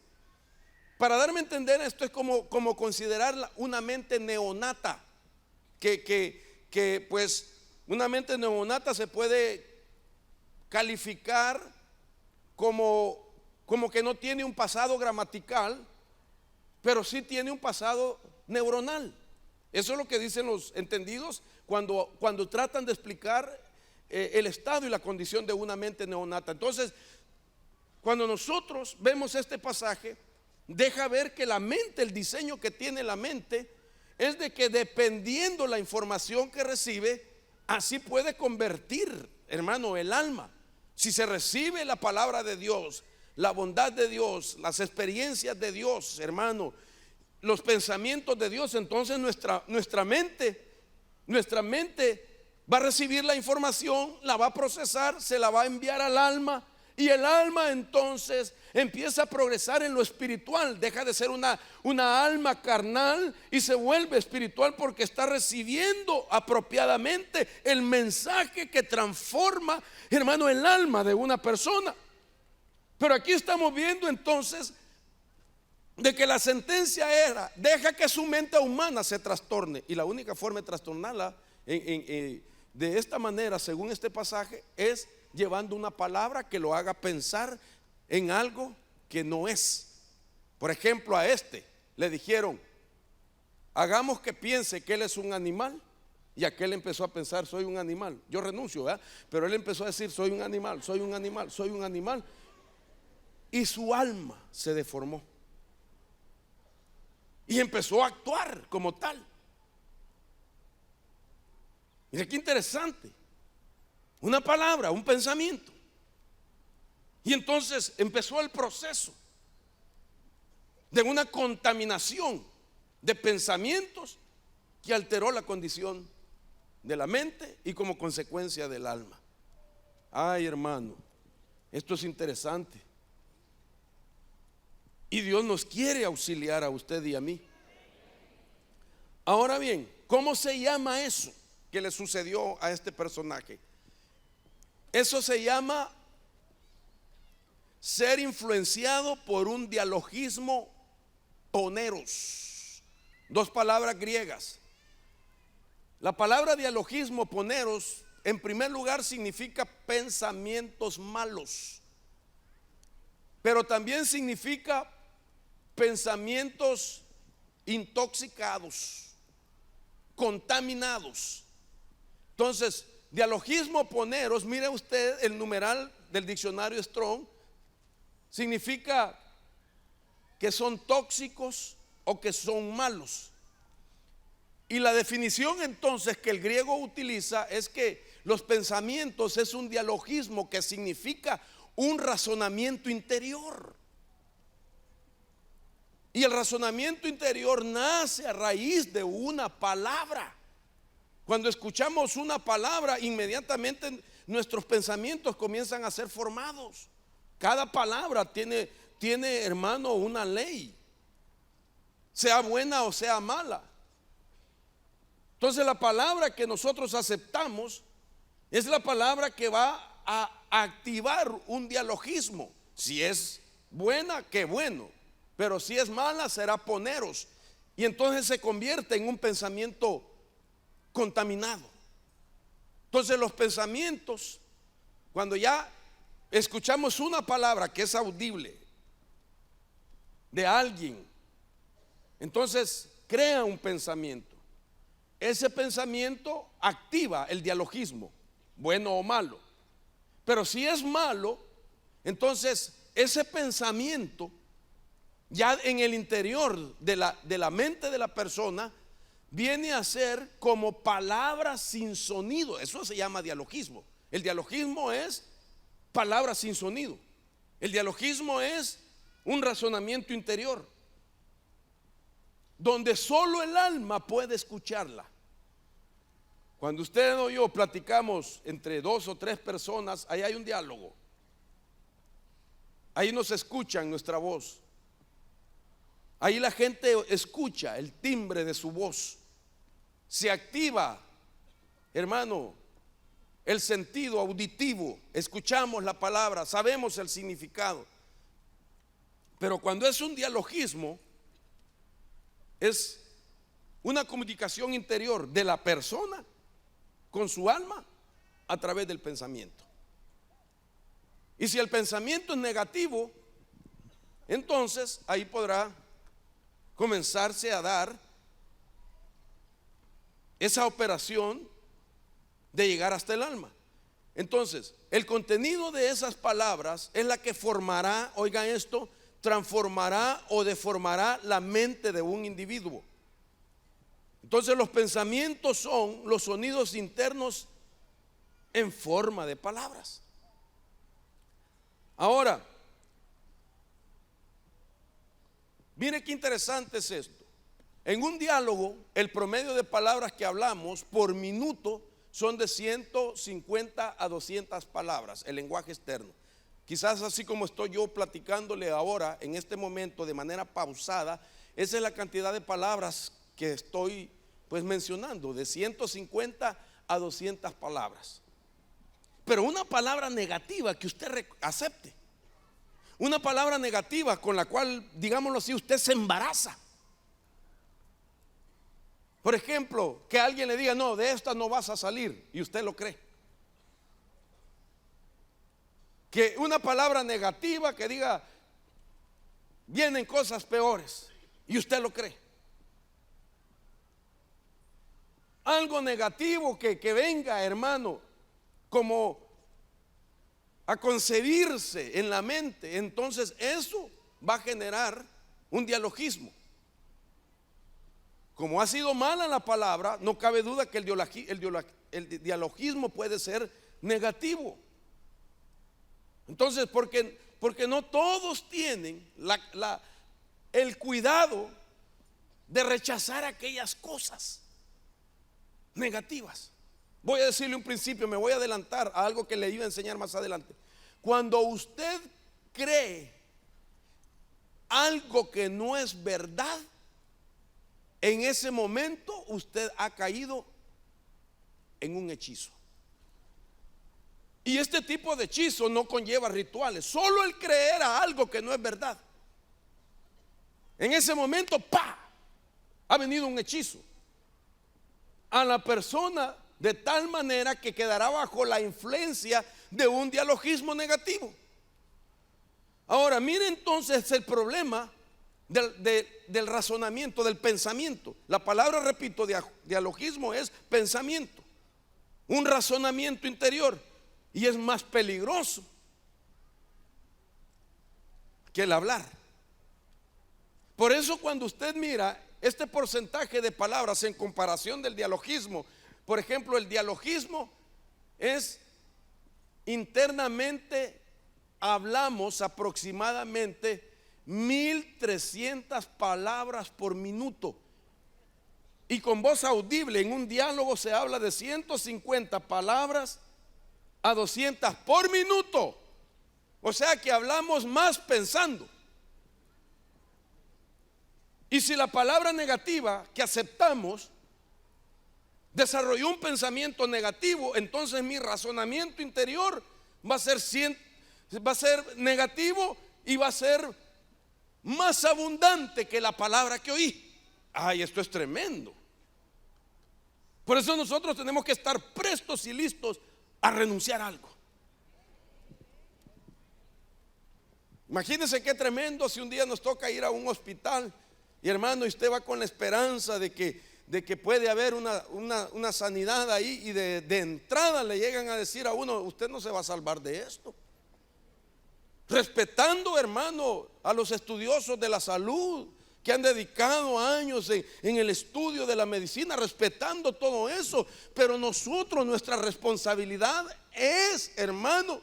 Para darme a entender, esto es como considerar una mente neonata, que pues una mente neonata se puede calificar como que no tiene un pasado gramatical, pero sí tiene un pasado neuronal. Eso es lo que dicen los entendidos cuando tratan de explicar el estado y la condición de una mente neonata. Entonces, cuando nosotros vemos este pasaje, deja ver que la mente, el diseño que tiene la mente, es de que dependiendo la información que recibe, así puede convertir, hermano, el alma. Si se recibe la palabra de Dios, la bondad de Dios, las experiencias de Dios, hermano, los pensamientos de Dios, entonces nuestra mente va a recibir la información, la va a procesar, se la va a enviar al alma, y el alma entonces empieza a progresar en lo espiritual. Deja de ser una alma carnal y se vuelve espiritual, porque está recibiendo apropiadamente el mensaje que transforma, hermano, el alma de una persona. Pero aquí estamos viendo entonces de que la sentencia era: deja que su mente humana se trastorne. Y la única forma de trastornarla de esta manera, según este pasaje, es llevando una palabra que lo haga pensar en algo que no es. Por ejemplo, a este le dijeron: hagamos que piense que él es un animal. Y aquel empezó a pensar: soy un animal, yo renuncio, ¿verdad? Pero él empezó a decir: soy un animal, soy un animal, soy un animal. Y su alma se deformó y empezó a actuar como tal. Mira qué interesante. Una palabra, un pensamiento. Y entonces empezó el proceso de una contaminación de pensamientos que alteró la condición de la mente y como consecuencia del alma. Ay, hermano, esto es interesante. Y Dios nos quiere auxiliar a usted y a mí. Ahora bien, ¿cómo se llama eso que le sucedió a este personaje? Eso se llama ser influenciado por un dialogismo poneros. Dos palabras griegas. La palabra dialogismo poneros, en primer lugar, significa pensamientos malos, pero también significa pensamientos intoxicados, contaminados. Entonces, dialogismo poneros, mire usted el numeral del diccionario Strong, significa que son tóxicos o que son malos. Y la definición entonces que el griego utiliza es que los pensamientos es un dialogismo que significa un razonamiento interior. Y el razonamiento interior nace a raíz de una palabra. Cuando escuchamos una palabra, inmediatamente nuestros pensamientos comienzan a ser formados. Cada palabra tiene, hermano, una ley, sea buena o sea mala. Entonces la palabra que nosotros aceptamos es la palabra que va a activar un dialogismo. Si es buena, qué bueno, pero si es mala, será poneros. Y entonces se convierte en un pensamiento contaminado. Entonces los pensamientos, cuando ya escuchamos una palabra que es audible de alguien, entonces crea un pensamiento. Ese pensamiento activa el dialogismo, bueno o malo. Pero si es malo, entonces ese pensamiento ya en el interior de la mente de la persona viene a ser como palabras sin sonido. Eso se llama dialogismo. El dialogismo es palabras sin sonido. El dialogismo es un razonamiento interior donde solo el alma puede escucharla. Cuando usted o yo platicamos entre dos o tres personas, ahí hay un diálogo. Ahí nos escuchan nuestra voz. Ahí la gente escucha el timbre de su voz. Se activa, hermano, el sentido auditivo. Escuchamos la palabra, sabemos el significado. Pero cuando es un dialogismo, es una comunicación interior de la persona con su alma a través del pensamiento. Y si el pensamiento es negativo, entonces ahí podrá comenzarse a dar esa operación de llegar hasta el alma. Entonces, el contenido de esas palabras es la que formará, oigan esto, transformará o deformará la mente de un individuo. Entonces los pensamientos son los sonidos internos en forma de palabras. Ahora, mire qué interesante es esto. En un diálogo, el promedio de palabras que hablamos por minuto son de 150 a 200 palabras, el lenguaje externo. Quizás así como estoy yo platicándole ahora, en este momento, de manera pausada, esa es la cantidad de palabras que estoy pues mencionando, de 150 a 200 palabras. Pero una palabra negativa que usted acepte, una palabra negativa con la cual, digámoslo así, usted se embaraza. Por ejemplo, que alguien le diga: no, de esta no vas a salir, y usted lo cree. Que una palabra negativa que diga vienen cosas peores y usted lo cree. Algo negativo que venga, hermano, como a concebirse en la mente, entonces eso va a generar un dialogismo. Como ha sido mala la palabra, no cabe duda que el dialogismo puede ser negativo. Entonces, porque no todos tienen el cuidado de rechazar aquellas cosas negativas. Voy a decirle un principio, me voy a adelantar a algo que le iba a enseñar más adelante. Cuando usted cree algo que no es verdad, en ese momento usted ha caído en un hechizo. Y este tipo de hechizo no conlleva rituales, solo el creer a algo que no es verdad. En ese momento, ¡pa!, ha venido un hechizo a la persona, de tal manera que quedará bajo la influencia de un dialogismo negativo. Ahora, mire entonces el problema del razonamiento, del pensamiento. La palabra, repito, dialogismo es pensamiento, un razonamiento interior, y es más peligroso que el hablar. Por eso cuando usted mira este porcentaje de palabras en comparación del dialogismo, por ejemplo, el dialogismo es internamente, hablamos aproximadamente 1300 palabras por minuto, y con voz audible en un diálogo se habla de 150 palabras a 200 por minuto. O sea que hablamos más pensando. Y si la palabra negativa que aceptamos desarrolló un pensamiento negativo, entonces mi razonamiento interior va a ser negativo y va a ser más abundante que la palabra que oí. Ay, esto es tremendo. Por eso nosotros tenemos que estar prestos y listos a renunciar a algo. Imagínense qué tremendo si un día nos toca ir a un hospital y, hermano, usted va con la esperanza de que puede haber una sanidad ahí, y de entrada le llegan a decir a uno: usted no se va a salvar de esto. Respetando, hermano, a los estudiosos de la salud que han dedicado años en el estudio de la medicina, respetando todo eso, pero nosotros, nuestra responsabilidad es, hermano,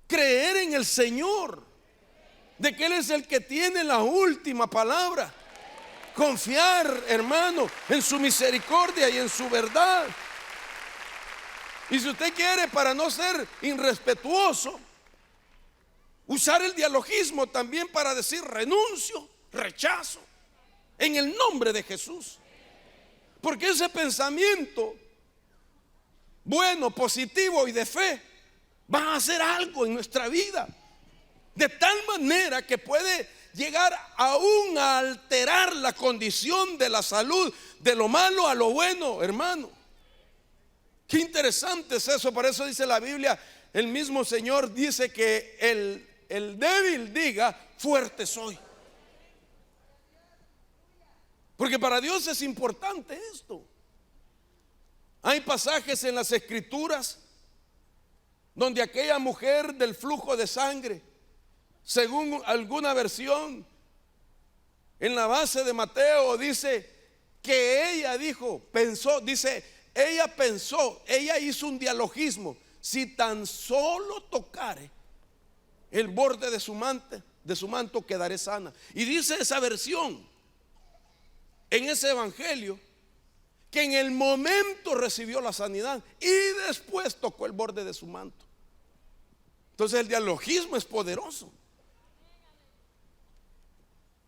creer en el Señor, de que Él es el que tiene la última palabra. Confiar, hermano, en su misericordia y en su verdad. Y si usted quiere, para no ser irrespetuoso, usar el dialogismo también para decir renuncio, rechazo, en el nombre de Jesús. Porque ese pensamiento bueno, positivo y de fe va a hacer algo en nuestra vida, de tal manera que puede llegar aún a alterar la condición de la salud, de lo malo a lo bueno, hermano. Qué interesante es eso. Por eso dice la Biblia, el mismo Señor dice que el débil diga: fuerte soy. Porque para Dios es importante esto. Hay pasajes en las Escrituras donde aquella mujer del flujo de sangre, según alguna versión, en la base de Mateo dice que ella ella hizo un dialogismo: si tan solo tocare el borde de su manto quedaré sana. Y dice esa versión en ese evangelio que en el momento recibió la sanidad y después tocó el borde de su manto. Entonces el dialogismo es poderoso.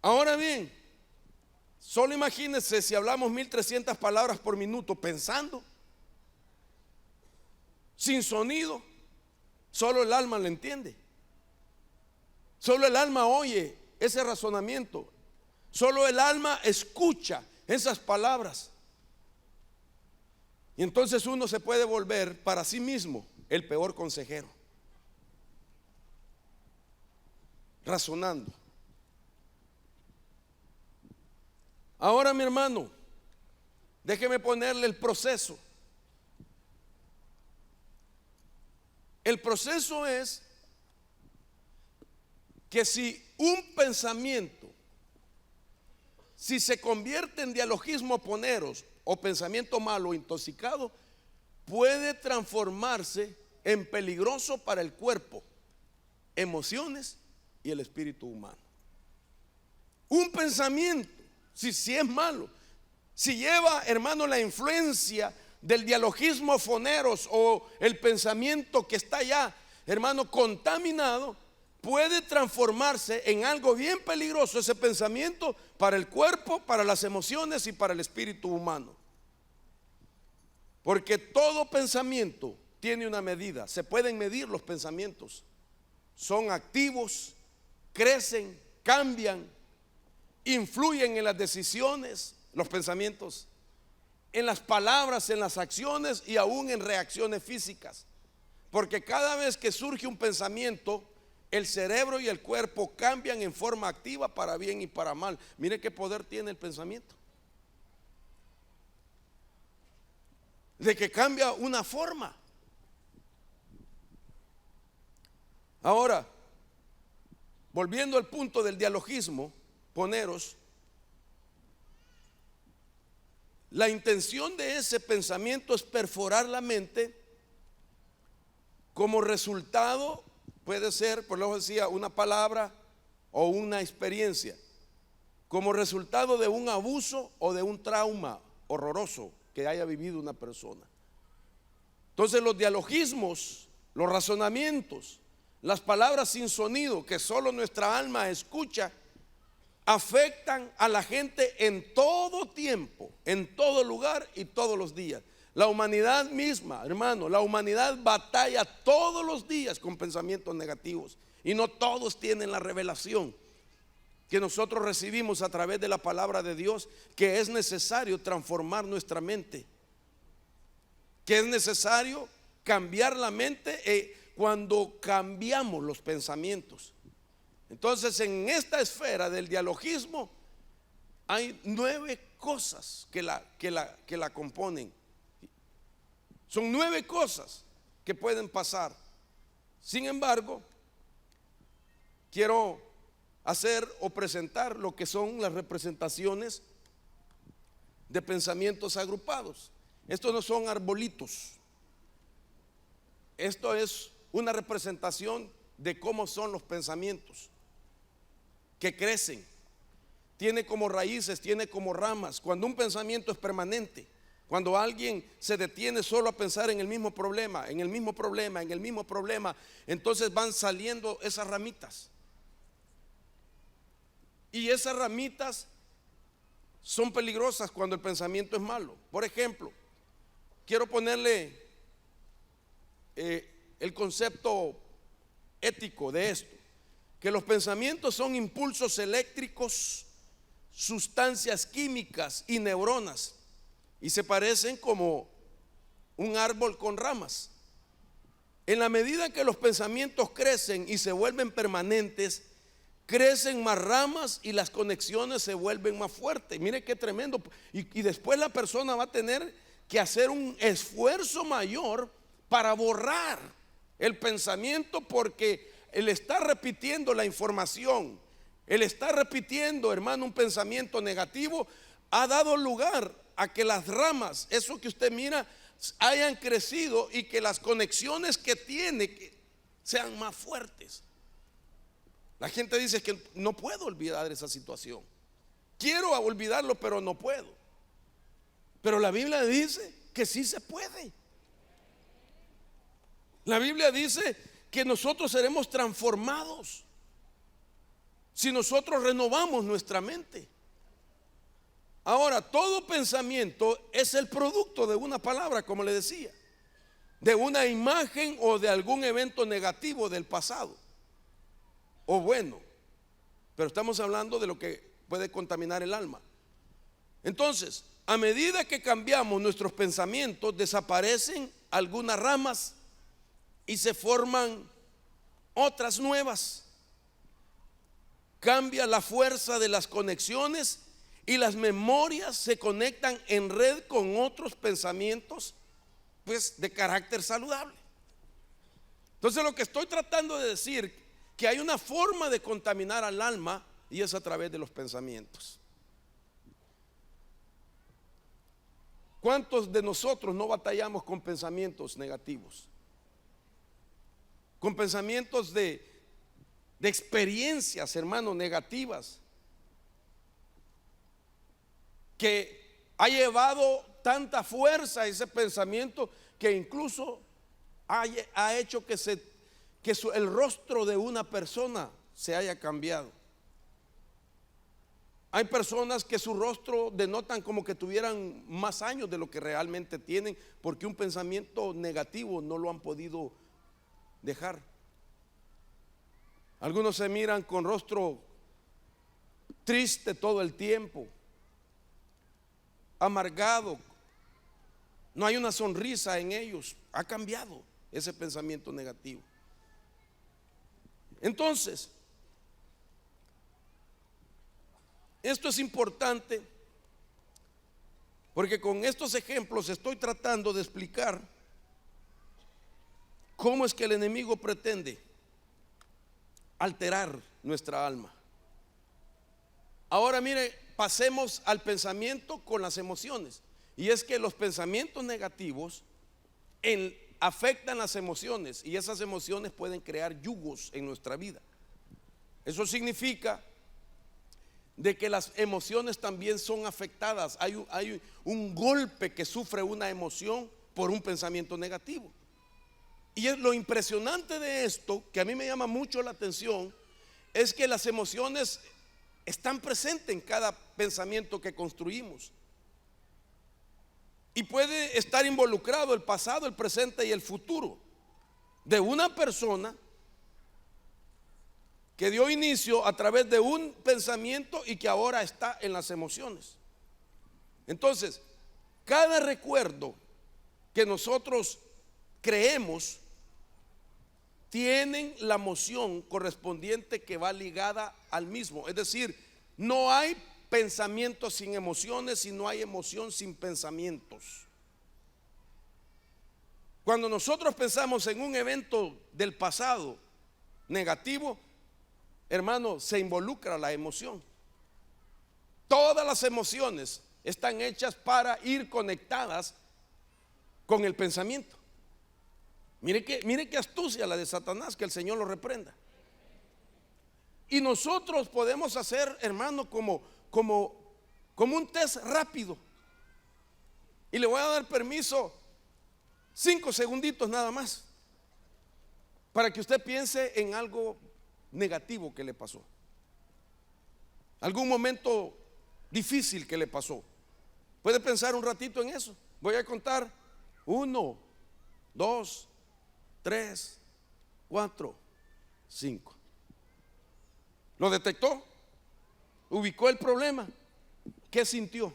Ahora bien, solo imagínense si hablamos 1300 palabras por minuto pensando, sin sonido, solo el alma lo entiende. Solo el alma oye ese razonamiento. Solo el alma escucha esas palabras. Y entonces uno se puede volver para sí mismo el peor consejero. razonando. Ahora, mi hermano, déjeme ponerle el proceso. El proceso es que si un pensamiento, si se convierte en dialogismo poneros o pensamiento malo intoxicado, puede transformarse en peligroso para el cuerpo, emociones y el espíritu humano. Un pensamiento, si es malo, si lleva, hermano, la influencia del dialogismo foneros o el pensamiento que está ya, hermano, contaminado, puede transformarse en algo bien peligroso ese pensamiento para el cuerpo, para las emociones y para el espíritu humano. Porque todo pensamiento tiene una medida. Se pueden medir los pensamientos. Son activos, crecen, cambian, influyen en las decisiones, los pensamientos, en las palabras, en las acciones y aún en reacciones físicas. Porque cada vez que surge un pensamiento, el cerebro y el cuerpo cambian en forma activa para bien y para mal. Mire qué poder tiene el pensamiento. De que cambia una forma. Ahora, volviendo al punto del dialogismo, poneros, la intención de ese pensamiento es perforar la mente como resultado, puede ser, por lo que decía, una palabra o una experiencia, como resultado de un abuso o de un trauma horroroso que haya vivido una persona. Entonces los dialogismos, los razonamientos, las palabras sin sonido que solo nuestra alma escucha, afectan a la gente en todo tiempo, en todo lugar y todos los días. La humanidad misma, hermano, la humanidad batalla todos los días con pensamientos negativos y no todos tienen la revelación que nosotros recibimos a través de la palabra de Dios, que es necesario transformar nuestra mente, que es necesario cambiar la mente cuando cambiamos los pensamientos. Entonces, en esta esfera del dialogismo hay 9 cosas que la componen. Son 9 cosas que pueden pasar. Sin embargo, quiero hacer o presentar lo que son las representaciones de pensamientos agrupados. Estos no son arbolitos. Esto es una representación de cómo son los pensamientos que crecen. Tiene como raíces, tiene como ramas. Cuando un pensamiento es permanente, cuando alguien se detiene solo a pensar en el mismo problema, en el mismo problema, en el mismo problema, entonces van saliendo esas ramitas. Y esas ramitas son peligrosas cuando el pensamiento es malo. Por ejemplo, quiero ponerle el concepto ético de esto, que los pensamientos son impulsos eléctricos, sustancias químicas y neuronas, y se parecen como un árbol con ramas. En la medida que los pensamientos crecen y se vuelven permanentes, crecen más ramas y las conexiones se vuelven más fuertes. Mire qué tremendo. Y después la persona va a tener que hacer un esfuerzo mayor para borrar el pensamiento, porque él está repitiendo la información, él está repitiendo, hermano, un pensamiento negativo. Ha dado lugar a que las ramas, eso que usted mira, hayan crecido y que las conexiones que tiene sean más fuertes. La gente dice que no puedo olvidar esa situación, quiero olvidarlo pero no puedo. Pero la Biblia dice que sí se puede. La Biblia dice que nosotros seremos transformados si nosotros renovamos nuestra mente. Ahora, todo pensamiento es el producto de una palabra, como le decía, de una imagen o de algún evento negativo del pasado o bueno, pero estamos hablando de lo que puede contaminar el alma. Entonces, a medida que cambiamos nuestros pensamientos, desaparecen algunas ramas y se forman otras nuevas. cambia la fuerza de las conexiones y las memorias se conectan en red con otros pensamientos, pues, de carácter saludable. Entonces, lo que estoy tratando de decir, que hay una forma de contaminar al alma, y es a través de los pensamientos. ¿Cuántos de nosotros no batallamos con pensamientos negativos? Con pensamientos de experiencias, hermanos, negativas, que ha llevado tanta fuerza ese pensamiento que incluso ha hecho que el rostro de una persona se haya cambiado. Hay personas que su rostro denotan como que tuvieran más años de lo que realmente tienen, porque un pensamiento negativo no lo han podido dejar. Algunos se miran con rostro triste todo el tiempo, amargado, no hay una sonrisa en ellos. Ha cambiado ese pensamiento negativo. Entonces, esto es importante porque con estos ejemplos estoy tratando de explicar cómo es que el enemigo pretende alterar nuestra alma. Ahora mire, pasemos al pensamiento con las emociones. Y es que los pensamientos negativos afectan las emociones, y esas emociones pueden crear yugos en nuestra vida. Eso significa de que las emociones también son afectadas. Hay un golpe que sufre una emoción por un pensamiento negativo. Y es lo impresionante de esto, que a mí me llama mucho la atención, es que las emociones están presentes en cada pensamiento que construimos. Y puede estar involucrado el pasado, el presente y el futuro de una persona que dio inicio a través de un pensamiento y que ahora está en las emociones. Entonces, cada recuerdo que nosotros creemos tienen la emoción correspondiente que va ligada al mismo. Es decir, no hay pensamientos sin emociones y no hay emoción sin pensamientos. Cuando nosotros pensamos en un evento del pasado negativo, hermano, se involucra la emoción. Todas las emociones están hechas para ir conectadas con el pensamiento. Mire qué astucia la de Satanás, que el Señor lo reprenda. Y nosotros podemos hacer, hermano, como un test rápido. Y le voy a dar permiso 5 segunditos nada más para que usted piense en algo negativo que le pasó, algún momento difícil que le pasó. Puede pensar un ratito en eso. Voy a contar 1, 2, 3, 4, 5. ¿Lo detectó? ¿Ubicó el problema? ¿Qué sintió?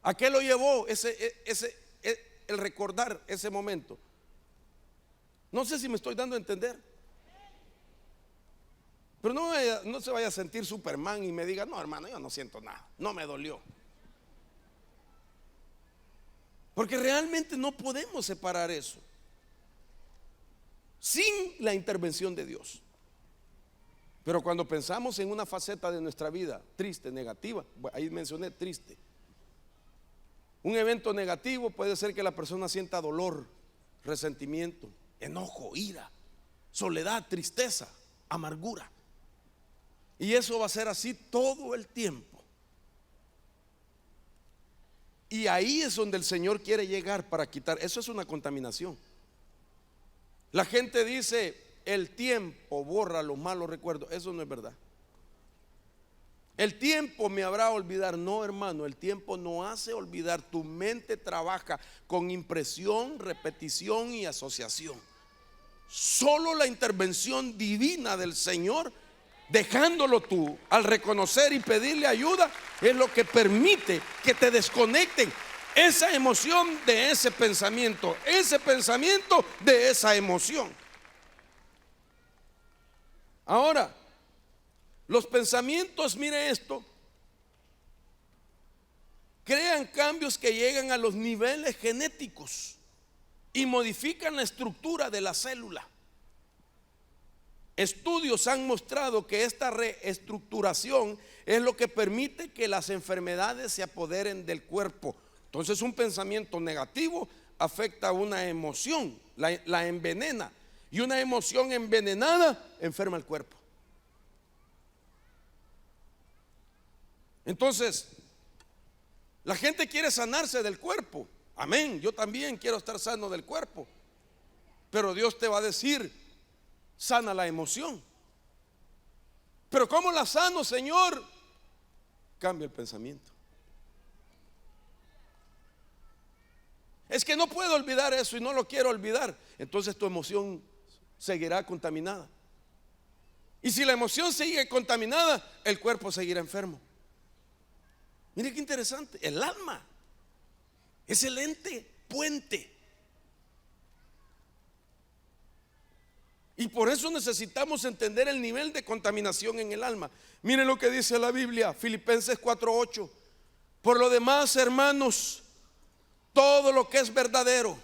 ¿A qué lo llevó el recordar ese momento? No sé si me estoy dando a entender. Pero no se vaya a sentir Superman y me diga: no, hermano, yo no siento nada, no me dolió. Porque realmente no podemos separar eso sin la intervención de Dios. Pero cuando pensamos en una faceta de nuestra vida triste, negativa, ahí mencioné triste, un evento negativo, puede ser que la persona sienta dolor, resentimiento, enojo, ira, soledad, tristeza, amargura. Y eso va a ser así todo el tiempo. Y ahí es donde el Señor quiere llegar para quitar. Eso es una contaminación. La gente dice: el tiempo borra los malos recuerdos. Eso no es verdad. El tiempo me habrá olvidar. No, hermano, el tiempo no hace olvidar. Tu mente trabaja con impresión, repetición y asociación. Solo la intervención divina del Señor, dejándolo tú al reconocer y pedirle ayuda, es lo que permite que te desconecten esa emoción de ese pensamiento de esa emoción. Ahora, Los pensamientos, mire esto, crean cambios que llegan a los niveles genéticos y modifican la estructura de la célula. Estudios han mostrado que esta reestructuración es lo que permite que las enfermedades se apoderen del cuerpo. Entonces, un pensamiento negativo afecta a una emoción, la envenena, y una emoción envenenada enferma el cuerpo. Entonces, la gente quiere sanarse del cuerpo. Amén, yo también quiero estar sano del cuerpo. Pero Dios te va a decir: sana la emoción. Pero ¿cómo la sano, Señor? Cambia el pensamiento. Es que no puedo olvidar eso y no lo quiero olvidar. Entonces tu emoción seguirá contaminada. Y si la emoción sigue contaminada, el cuerpo seguirá enfermo. Mire qué interesante. El alma es el ente puente. Y por eso necesitamos entender el nivel de contaminación en el alma. Miren lo que dice la Biblia, Filipenses 4:8. Por lo demás, hermanos, todo lo que es verdadero,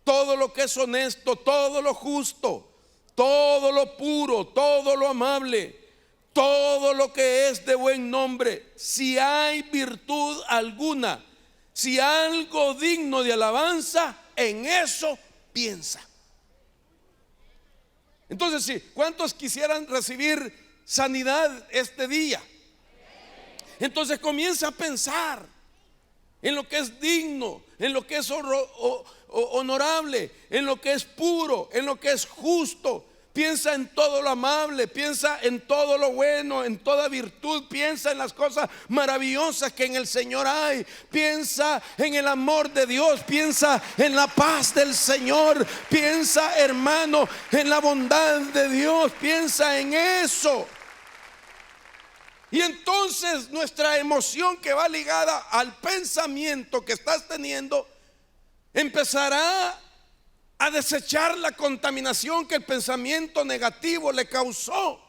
todo lo que es honesto, todo lo justo, todo lo puro, todo lo amable, todo lo que es de buen nombre, si hay virtud alguna, si algo digno de alabanza, en eso piensa. Entonces, sí, ¿cuántos quisieran recibir sanidad este día? Entonces comienza a pensar en lo que es digno, en lo que es honorable, en lo que es puro, en lo que es justo. Piensa en todo lo amable, piensa en todo lo bueno, en toda virtud, piensa en las cosas maravillosas que en el Señor hay, piensa en el amor de Dios, piensa en la paz del Señor, piensa, hermano, en la bondad de Dios, piensa en eso. Y entonces nuestra emoción, que va ligada al pensamiento que estás teniendo, empezará a desechar la contaminación que el pensamiento negativo le causó.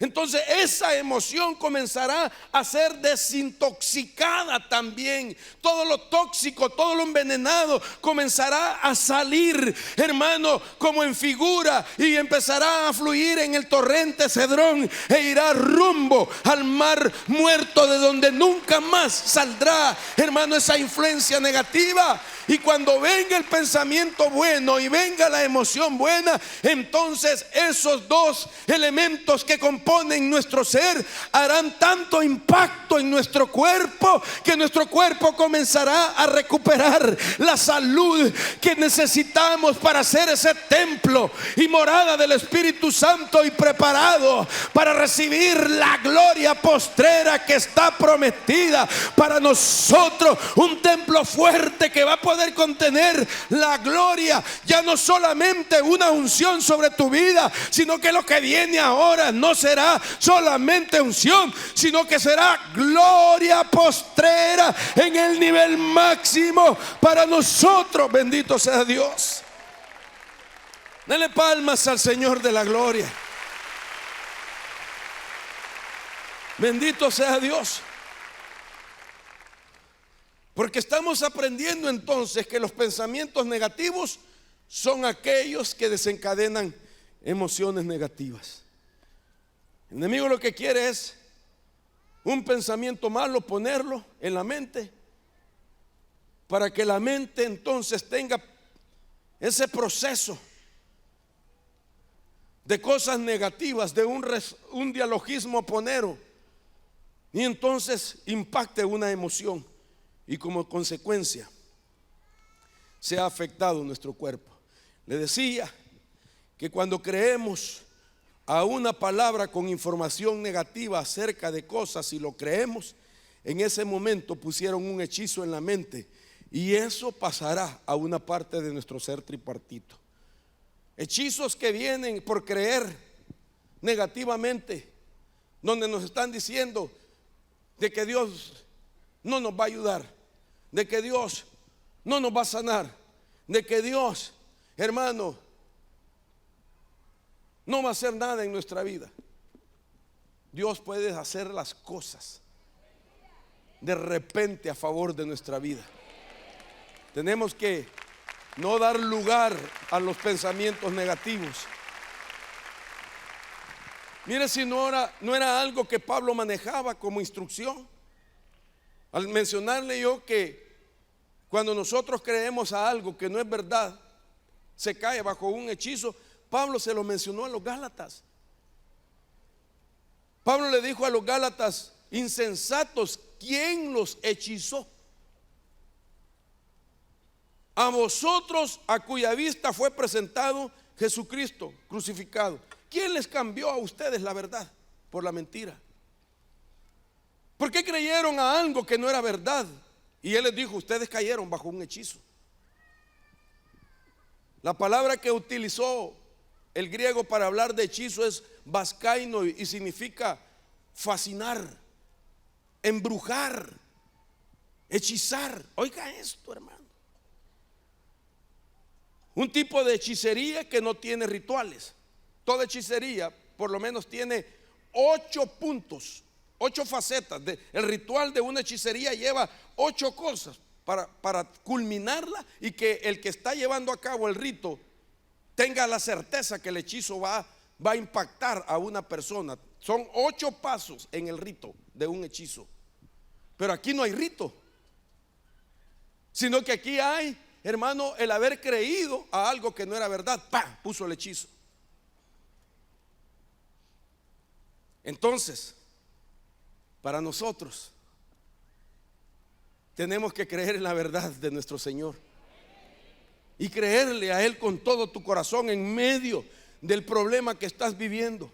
Entonces esa emoción comenzará a ser desintoxicada también. Todo lo tóxico, todo lo envenenado comenzará a salir, hermano, como en figura, y empezará a fluir en el torrente Cedrón e irá rumbo al mar muerto, de donde nunca más saldrá, hermano, esa influencia negativa. Y cuando venga el pensamiento bueno y venga la emoción buena, entonces esos dos elementos que componen nuestro ser harán tanto impacto en nuestro cuerpo, que nuestro cuerpo comenzará a recuperar la salud que necesitamos para ser ese templo y morada del Espíritu Santo, y preparado para recibir la gloria postrera que está prometida para nosotros. Un templo fuerte que va a poder contener la gloria, ya no solamente una unción sobre tu vida, sino que lo que viene ahora no será solamente unción, sino que será gloria postrera en el nivel máximo para nosotros. Bendito sea Dios. Dale palmas al Señor de la gloria. Bendito sea Dios. Porque estamos aprendiendo entonces que los pensamientos negativos son aquellos que desencadenan emociones negativas. El enemigo lo que quiere es un pensamiento malo, ponerlo en la mente, para que la mente entonces tenga ese proceso de cosas negativas, de un dialogismo ponero, y entonces impacte una emoción, y como consecuencia se ha afectado nuestro cuerpo. Le decía que cuando creemos a una palabra con información negativa acerca de cosas y lo creemos, en ese momento pusieron un hechizo en la mente, y eso pasará a una parte de nuestro ser tripartito. Hechizos que vienen por creer negativamente, donde nos están diciendo de que Dios no nos va a ayudar, de que Dios no nos va a sanar, de que Dios, hermano, no va a hacer nada en nuestra vida. Dios puede hacer las cosas de repente a favor de nuestra vida. Tenemos que no dar lugar a los pensamientos negativos. Mire, si no era algo que Pablo manejaba como instrucción. Al mencionarle yo que cuando nosotros creemos a algo que no es verdad, se cae bajo un hechizo. Pablo se lo mencionó a los Gálatas. Pablo le dijo a los Gálatas: insensatos, ¿quién los hechizó? A vosotros, a cuya vista fue presentado Jesucristo crucificado. ¿Quién les cambió a ustedes la verdad por la mentira? ¿Por qué creyeron a algo que no era verdad? Y él les dijo: ustedes cayeron bajo un hechizo. La palabra que utilizó el griego para hablar de hechizo es baskaino y significa fascinar, embrujar, hechizar. Oiga esto, hermano. Un tipo de hechicería que no tiene rituales. Toda hechicería por lo menos tiene 8 puntos, 8 facetas. El ritual de una hechicería lleva 8 cosas para culminarla y que el que está llevando a cabo el rito tenga la certeza que el hechizo va a impactar a una persona. Son 8 pasos en el rito de un hechizo. Pero aquí no hay rito, sino que aquí hay, hermano, el haber creído a algo que no era verdad. ¡Pam! Puso el hechizo. Entonces, para nosotros tenemos que creer en la verdad de nuestro Señor y creerle a Él con todo tu corazón en medio del problema que estás viviendo.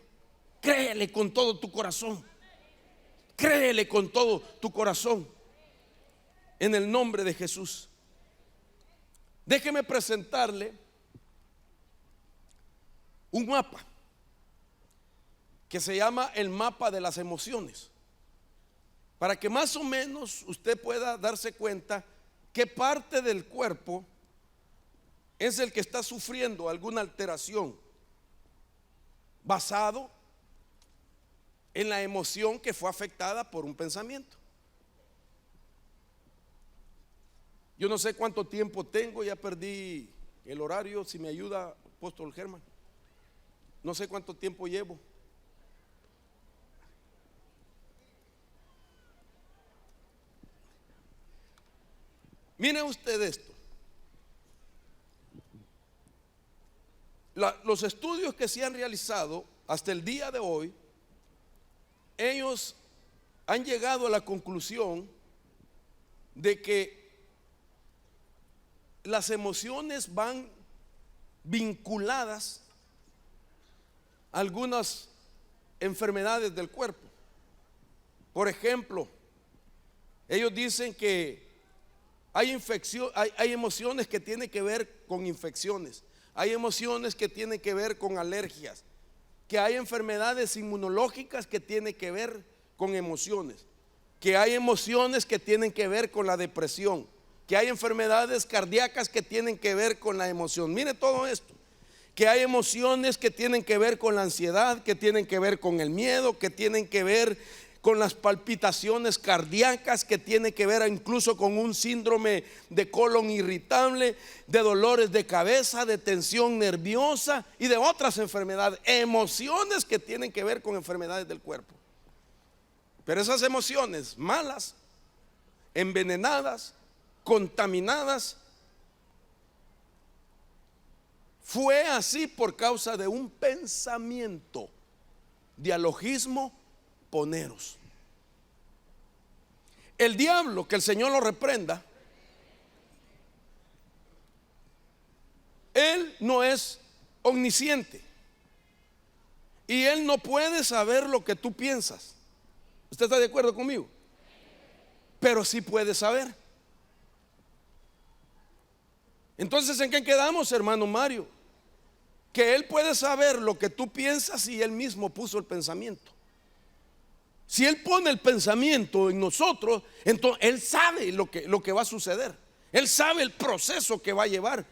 Créele con todo tu corazón. Créele con todo tu corazón en el nombre de Jesús. Déjeme presentarle un mapa que se llama el mapa de las emociones, para que más o menos usted pueda darse cuenta qué parte del cuerpo es el que está sufriendo alguna alteración basado en la emoción que fue afectada por un pensamiento. Yo no sé cuánto tiempo tengo, ya perdí el horario, si me ayuda apóstol Germán. No sé cuánto tiempo llevo. Mire usted esto. Los estudios que se han realizado hasta el día de hoy, ellos han llegado a la conclusión de que las emociones van vinculadas a algunas enfermedades del cuerpo. Por ejemplo, ellos dicen que hay emociones que tienen que ver con infecciones, hay emociones que tienen que ver con alergias, que hay enfermedades inmunológicas que tienen que ver con emociones, que hay emociones que tienen que ver con la depresión, que hay enfermedades cardíacas que tienen que ver con la emoción. Mire todo esto, que hay emociones que tienen que ver con la ansiedad, que tienen que ver con el miedo, que tienen que ver con las palpitaciones cardíacas, que tiene que ver incluso con un síndrome de colon irritable, de dolores de cabeza, de tensión nerviosa y de otras enfermedades. Emociones que tienen que ver con enfermedades del cuerpo. Pero esas emociones malas, envenenadas, contaminadas, fue así por causa de un pensamiento, dialogismo poneros. El diablo, que el Señor lo reprenda, él no es omnisciente y él no puede saber lo que tú piensas. ¿Usted está de acuerdo conmigo? Pero sí puede saber. Entonces, ¿en qué quedamos, hermano Mario? Que él puede saber lo que tú piensas y él mismo puso el pensamiento. Si él pone el pensamiento en nosotros, entonces él sabe lo que va a suceder. Él sabe el proceso que va a llevar.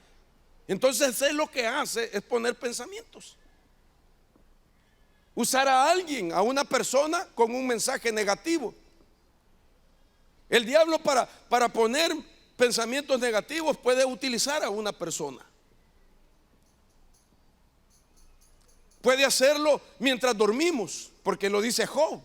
Entonces él lo que hace es poner pensamientos. usar a alguien, a una persona con un mensaje negativo. El diablo para poner pensamientos negativos puede utilizar a una persona. Puede hacerlo mientras dormimos, porque lo dice Job.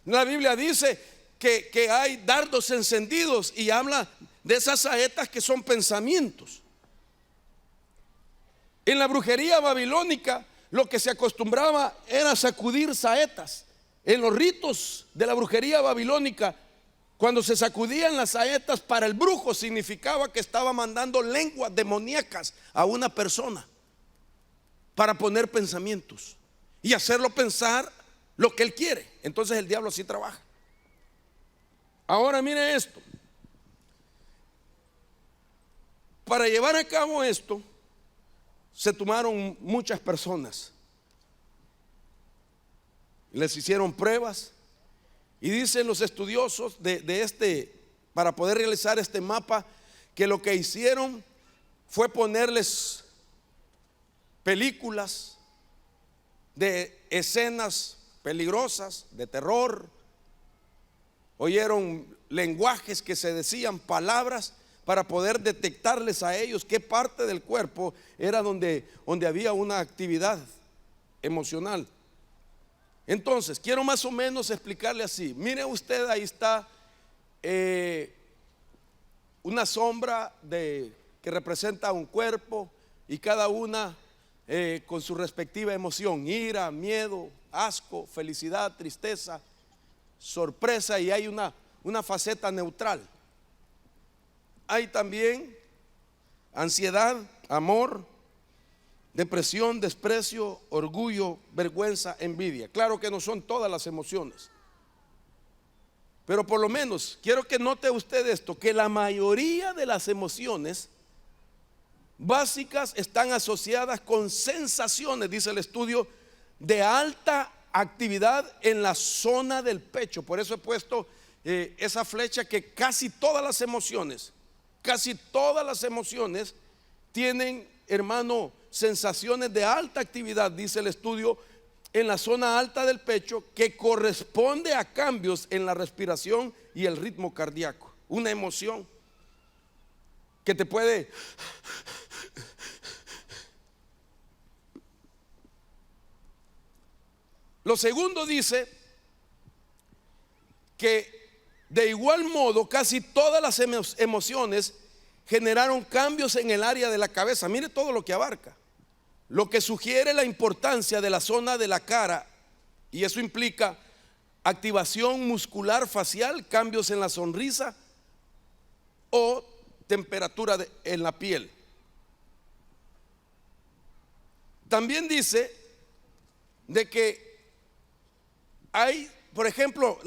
La Biblia dice que hay dardos encendidos y habla de esas saetas que son pensamientos. En la brujería babilónica lo que se acostumbraba era sacudir saetas. En los ritos de la brujería babilónica, cuando se sacudían las saetas, para el brujo significaba que estaba mandando lenguas demoníacas a una persona para poner pensamientos y hacerlo pensar lo que él quiere. Entonces el diablo así trabaja. Ahora mire esto. Para llevar a cabo esto se tomaron muchas personas, les hicieron pruebas y dicen los estudiosos para poder realizar este mapa, que lo que hicieron fue ponerles películas de escenas peligrosas, de terror. Oyeron lenguajes que se decían, palabras, para poder detectarles a ellos qué parte del cuerpo era donde había una actividad emocional. Entonces, quiero más o menos explicarle así. Mire usted, ahí está una sombra que representa un cuerpo, y cada una con su respectiva emoción: ira, miedo, asco, felicidad, tristeza, sorpresa, y hay una faceta neutral. Hay también ansiedad, amor, depresión, desprecio, orgullo, vergüenza, envidia. Claro que no son todas las emociones, pero por lo menos quiero que note usted esto, que la mayoría de las emociones básicas están asociadas con sensaciones, dice el estudio, de alta actividad en la zona del pecho. Por eso he puesto esa flecha, que casi todas las emociones tienen, hermano, sensaciones de alta actividad, dice el estudio, en la zona alta del pecho, que corresponde a cambios en la respiración y el ritmo cardíaco. Una emoción que te puede... Lo segundo dice que de igual modo casi todas las emociones generaron cambios en el área de la cabeza. Mire todo lo que abarca, lo que sugiere la importancia de la zona de la cara, y eso implica activación muscular facial, cambios en la sonrisa o temperatura en la piel. También dice de que hay, por ejemplo,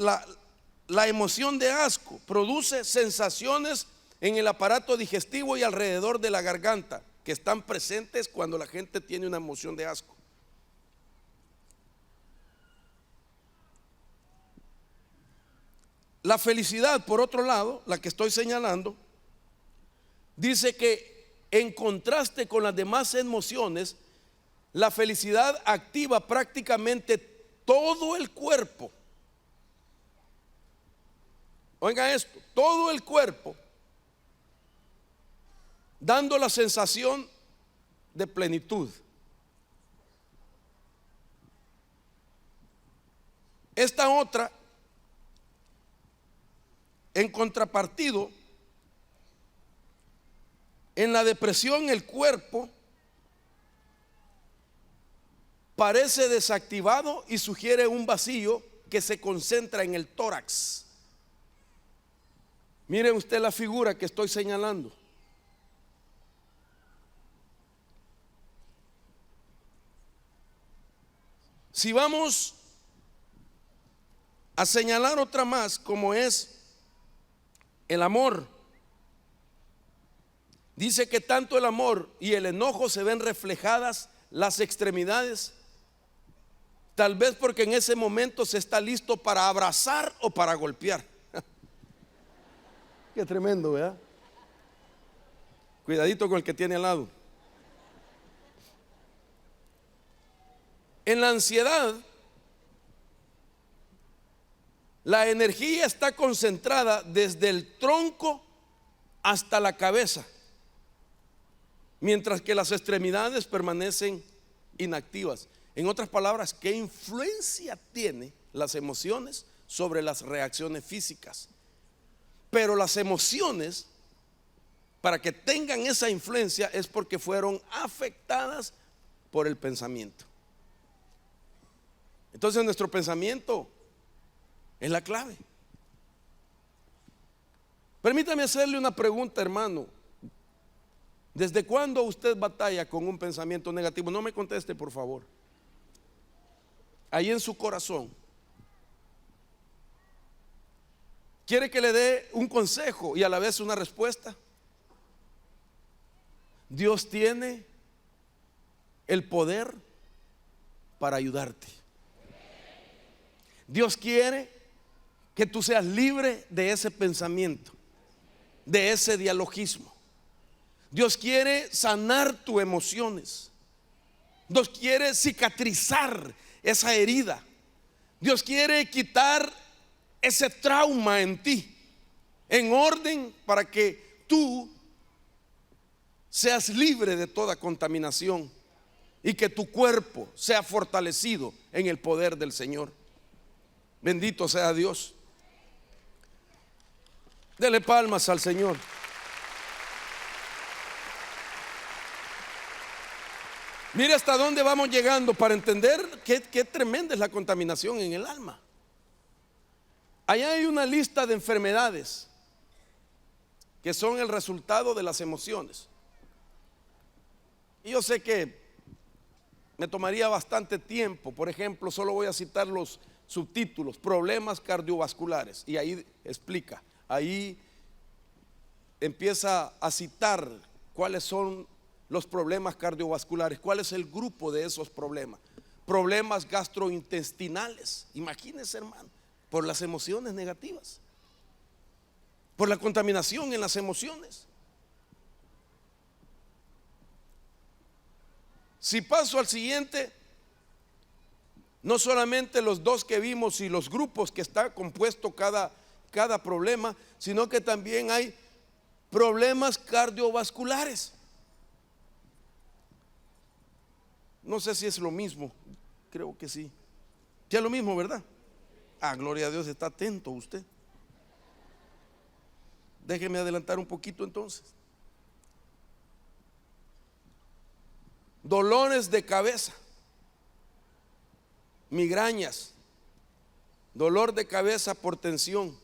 la emoción de asco produce sensaciones en el aparato digestivo y alrededor de la garganta, que están presentes cuando la gente tiene una emoción de asco. La felicidad, por otro lado, la que estoy señalando, dice que en contraste con las demás emociones, la felicidad activa prácticamente todo el cuerpo. Oiga esto, todo el cuerpo, dando la sensación de plenitud. Esta otra, en contrapartido, en la depresión el cuerpo parece desactivado y sugiere un vacío que se concentra en el tórax. Mire usted la figura que estoy señalando. Si vamos a señalar otra más, como es el amor, dice que tanto el amor y el enojo se ven reflejadas las extremidades, tal vez porque en ese momento se está listo para abrazar o para golpear. Qué tremendo, ¿verdad? Cuidadito con el que tiene al lado. En la ansiedad, la energía está concentrada desde el tronco hasta la cabeza, mientras que las extremidades permanecen inactivas. En otras palabras, ¿qué influencia tiene las emociones sobre las reacciones físicas? Pero las emociones, para que tengan esa influencia, es porque fueron afectadas por el pensamiento. Entonces nuestro pensamiento es la clave. Permítame hacerle una pregunta, hermano. ¿Desde cuándo usted batalla con un pensamiento negativo? No me conteste, por favor. Ahí en su corazón. ¿Quiere que le dé un consejo y a la vez una respuesta? Dios tiene el poder para ayudarte. Dios quiere que tú seas libre de ese pensamiento, de ese dialogismo. Dios quiere sanar tus emociones. Dios quiere cicatrizar esa herida. Dios quiere quitar ese trauma en ti, en orden para que tú seas libre de toda contaminación y que tu cuerpo sea fortalecido en el poder del Señor. Bendito sea Dios. Dele palmas al Señor. Mire hasta dónde vamos llegando para entender qué tremenda es la contaminación en el alma. Allá hay una lista de enfermedades que son el resultado de las emociones. Y yo sé que me tomaría bastante tiempo. Por ejemplo, solo voy a citar los subtítulos: problemas cardiovasculares. Y ahí explica, ahí empieza a citar cuáles son los problemas cardiovasculares, cuál es el grupo de esos problemas. Problemas gastrointestinales, imagínense, hermano, por las emociones negativas, por la contaminación en las emociones. Si paso al siguiente, no solamente los dos que vimos y los grupos que está compuesto cada problema, sino que también hay problemas cardiovasculares. No sé si es lo mismo, creo que sí. Ya es lo mismo, ¿verdad? Ah, gloria a Dios, está atento usted. Déjeme adelantar un poquito entonces. Dolores de cabeza, migrañas, dolor de cabeza por tensión,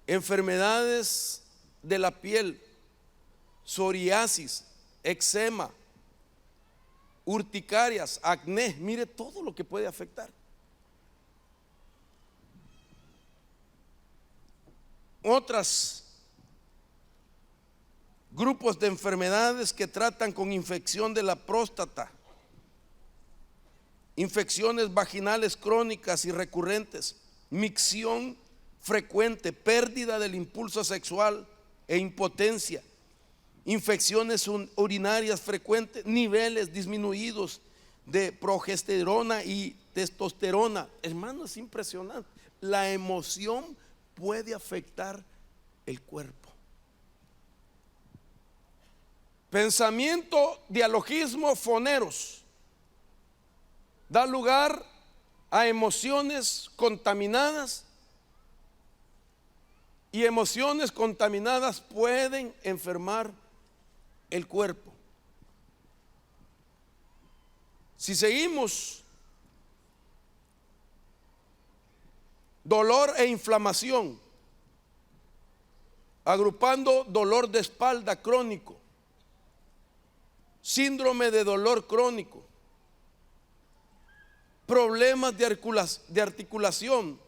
enfermedades de la piel, psoriasis, eczema, urticarias, acné. Mire todo lo que puede afectar. Otros grupos de enfermedades que tratan con infección de la próstata, infecciones vaginales crónicas y recurrentes, micción frecuente, pérdida del impulso sexual e impotencia, infecciones urinarias frecuentes, niveles disminuidos de progesterona y testosterona. Hermano, es impresionante. La emoción puede afectar el cuerpo. Pensamiento, dialogismo, foneros da lugar a emociones contaminadas, y emociones contaminadas pueden enfermar el cuerpo. Si seguimos, dolor e inflamación, agrupando dolor de espalda crónico, síndrome de dolor crónico, problemas de articulación,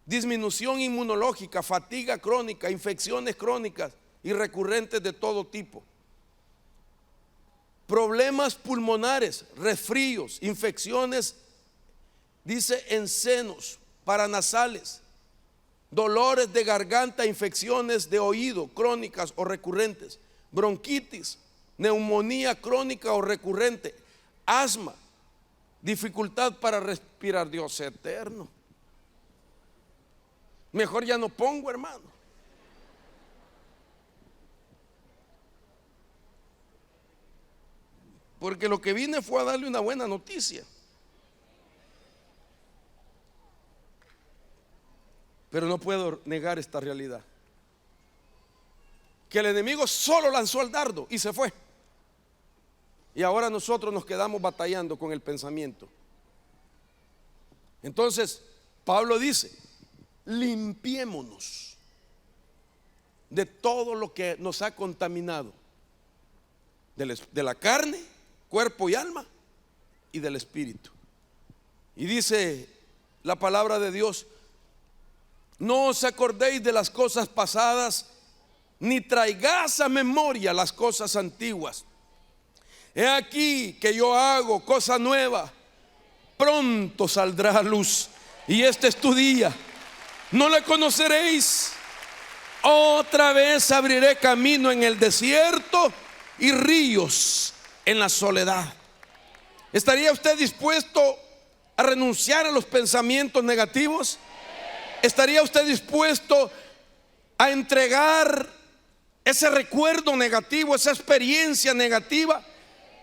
disminución inmunológica, fatiga crónica, infecciones crónicas y recurrentes de todo tipo, problemas pulmonares, resfríos, infecciones, dice, en senos, paranasales, dolores de garganta, infecciones de oído crónicas o recurrentes, bronquitis, neumonía crónica o recurrente, asma, dificultad para respirar. Dios eterno. Mejor ya no pongo, hermano. Porque lo que vine fue a darle una buena noticia. Pero no puedo negar esta realidad. Que el enemigo solo lanzó el dardo y se fue. Y ahora nosotros nos quedamos batallando con el pensamiento. Entonces, Pablo dice, limpiémonos de todo lo que nos ha contaminado. De la carne, cuerpo y alma, y del espíritu. Y dice la palabra de Dios, no os acordéis de las cosas pasadas, ni traigáis a memoria las cosas antiguas. He aquí que yo hago cosa nueva, pronto saldrá a luz, y este es tu día, no le conoceréis. Otra vez abriré camino en el desierto y ríos en la soledad. ¿Estaría usted dispuesto a renunciar a los pensamientos negativos? ¿Estaría usted dispuesto a entregar ese recuerdo negativo, esa experiencia negativa?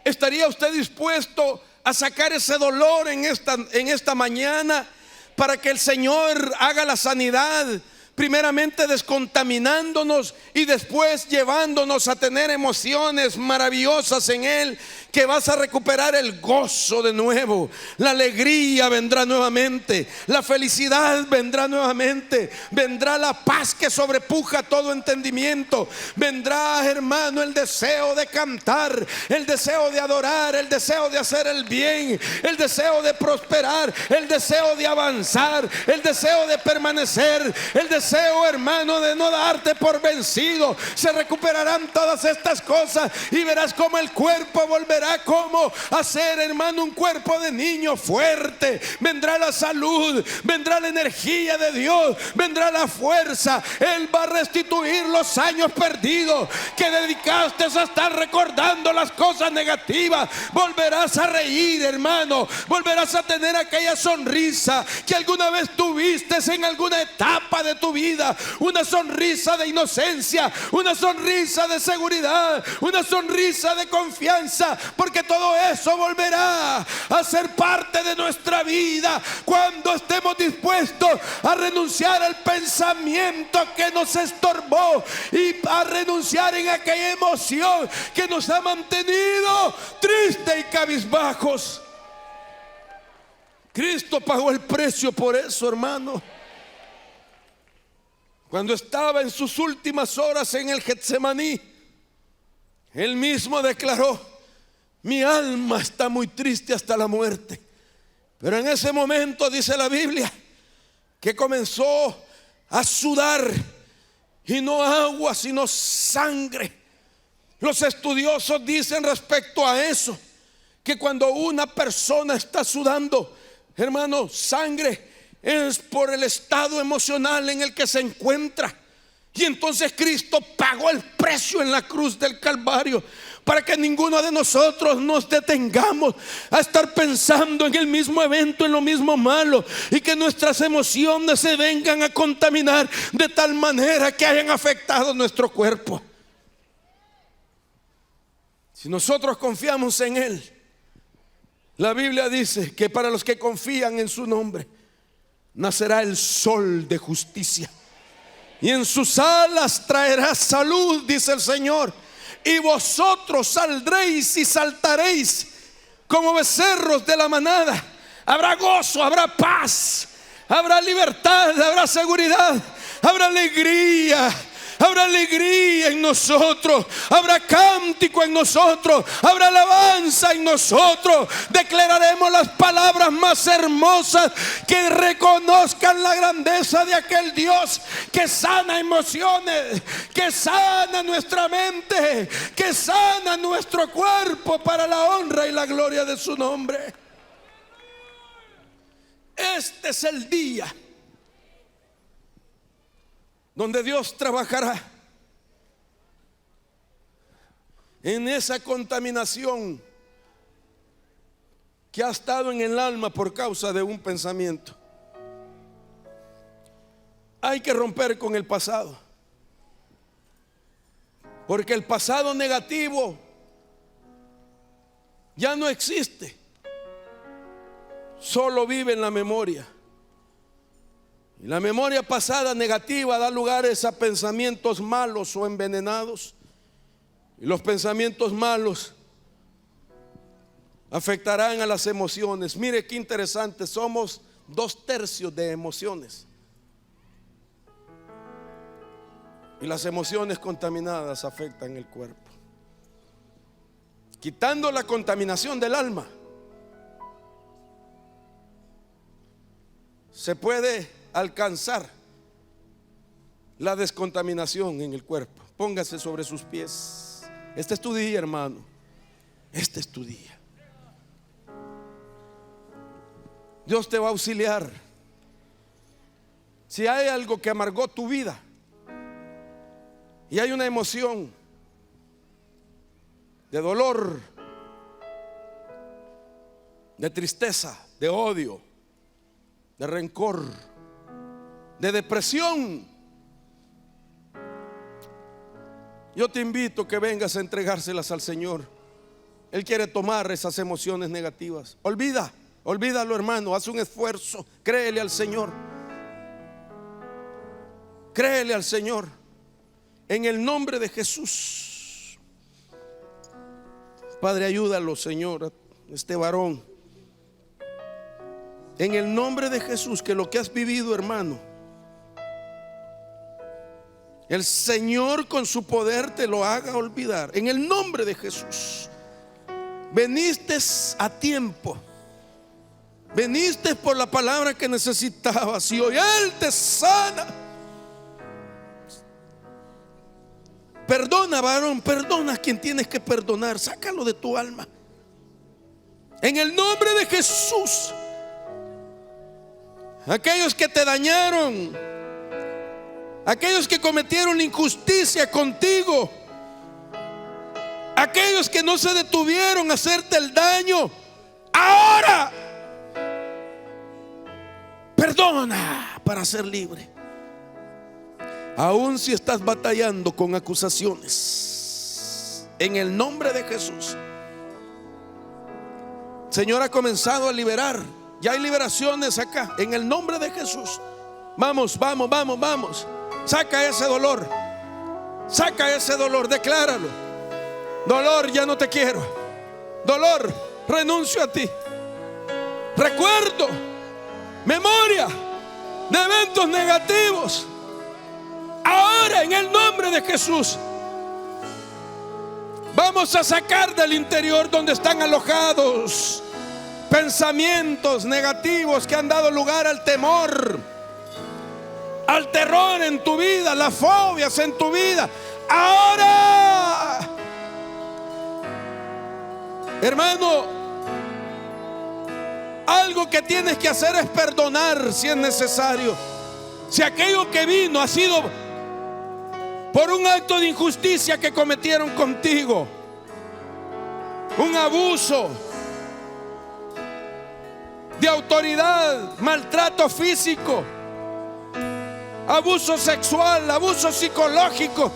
¿Estaría usted dispuesto a sacar ese dolor en esta mañana para que el Señor haga la sanidad? Primeramente descontaminándonos y después llevándonos a tener emociones maravillosas en Él, que vas a recuperar el gozo de nuevo, la alegría vendrá nuevamente, la felicidad vendrá nuevamente, vendrá la paz que sobrepuja todo entendimiento, vendrá, hermano, el deseo de cantar, el deseo de adorar, el deseo de hacer el bien, el deseo de prosperar, el deseo de avanzar, el deseo de permanecer, el deseo, hermano, de no darte por vencido. Se recuperarán todas estas cosas y verás cómo el cuerpo volverá como a ser, hermano, un cuerpo de niño fuerte. Vendrá la salud, vendrá la energía de Dios, vendrá la fuerza. Él va a restituir los años perdidos que dedicaste a estar recordando las cosas negativas. Volverás a reír, hermano, volverás a tener aquella sonrisa que alguna vez tuviste en alguna etapa de tu vida, una sonrisa de inocencia, una sonrisa de seguridad, una sonrisa de confianza, porque todo eso volverá a ser parte de nuestra vida cuando estemos dispuestos a renunciar al pensamiento que nos estorbó y a renunciar en aquella emoción que nos ha mantenido tristes y cabizbajos. Cristo pagó el precio por eso, hermano. Cuando estaba en sus últimas horas en el Getsemaní, Él mismo declaró: mi alma está muy triste hasta la muerte. Pero en ese momento dice la Biblia que comenzó a sudar, y no agua sino sangre. Los estudiosos dicen respecto a eso que cuando una persona está sudando, hermano, sangre, es por el estado emocional en el que se encuentra. Y entonces Cristo pagó el precio en la cruz del Calvario para que ninguno de nosotros nos detengamos a estar pensando en el mismo evento, en lo mismo malo, y que nuestras emociones se vengan a contaminar de tal manera que hayan afectado nuestro cuerpo. Si nosotros confiamos en Él, la Biblia dice que para los que confían en su nombre nacerá el sol de justicia, y en sus alas traerá salud, dice el Señor. Y vosotros saldréis y saltaréis como becerros de la manada. Habrá gozo, habrá paz, habrá libertad, habrá seguridad, habrá alegría. Habrá alegría en nosotros, habrá cántico en nosotros, habrá alabanza en nosotros. Declararemos las palabras más hermosas que reconozcan la grandeza de aquel Dios que sana emociones, que sana nuestra mente, que sana nuestro cuerpo para la honra y la gloria de su nombre. Este es el día donde Dios trabajará en esa contaminación que ha estado en el alma por causa de un pensamiento. Hay que romper con el pasado, porque el pasado negativo ya no existe, solo vive en la memoria. Y la memoria pasada negativa da lugares a pensamientos malos o envenenados, y los pensamientos malos afectarán a las emociones. Mire qué interesante, somos 2/3 de emociones. Y las emociones contaminadas afectan el cuerpo. Quitando la contaminación del alma, se puede alcanzar la descontaminación en el cuerpo. Póngase sobre sus pies. Este es tu día, hermano. Este es tu día. Dios te va a auxiliar. Si hay algo que amargó tu vida y hay una emoción de dolor, de tristeza, de odio, de rencor, de depresión, yo te invito a que vengas a entregárselas al Señor. Él quiere tomar esas emociones negativas. Olvídalo, hermano, haz un esfuerzo, créele al Señor. Créele al Señor. En el nombre de Jesús. Padre, ayúdalo, Señor, a este varón. En el nombre de Jesús, que lo que has vivido, hermano, el Señor con su poder te lo haga olvidar. En el nombre de Jesús. Veniste a tiempo. Veniste por la palabra que necesitabas y hoy Él te sana. Perdona, varón, perdona a quien tienes que perdonar. Sácalo de tu alma. En el nombre de Jesús. Aquellos que te dañaron, aquellos que cometieron injusticia contigo, aquellos que no se detuvieron a hacerte el daño, ahora perdona para ser libre. Aun si estás batallando con acusaciones, en el nombre de Jesús, Señor ha comenzado a liberar. Ya hay liberaciones acá, en el nombre de Jesús. Vamos. Saca ese dolor. Saca ese dolor, decláralo. Dolor, ya no te quiero. Dolor, renuncio a ti. Recuerdo, memoria de eventos negativos. Ahora, en el nombre de Jesús, vamos a sacar del interior donde están alojados pensamientos negativos que han dado lugar al temor, al terror en tu vida, las fobias en tu vida. Ahora, hermano, algo que tienes que hacer es perdonar si es necesario. Si aquello que vino ha sido por un acto de injusticia que cometieron contigo, un abuso de autoridad, maltrato físico, abuso sexual, abuso psicológico,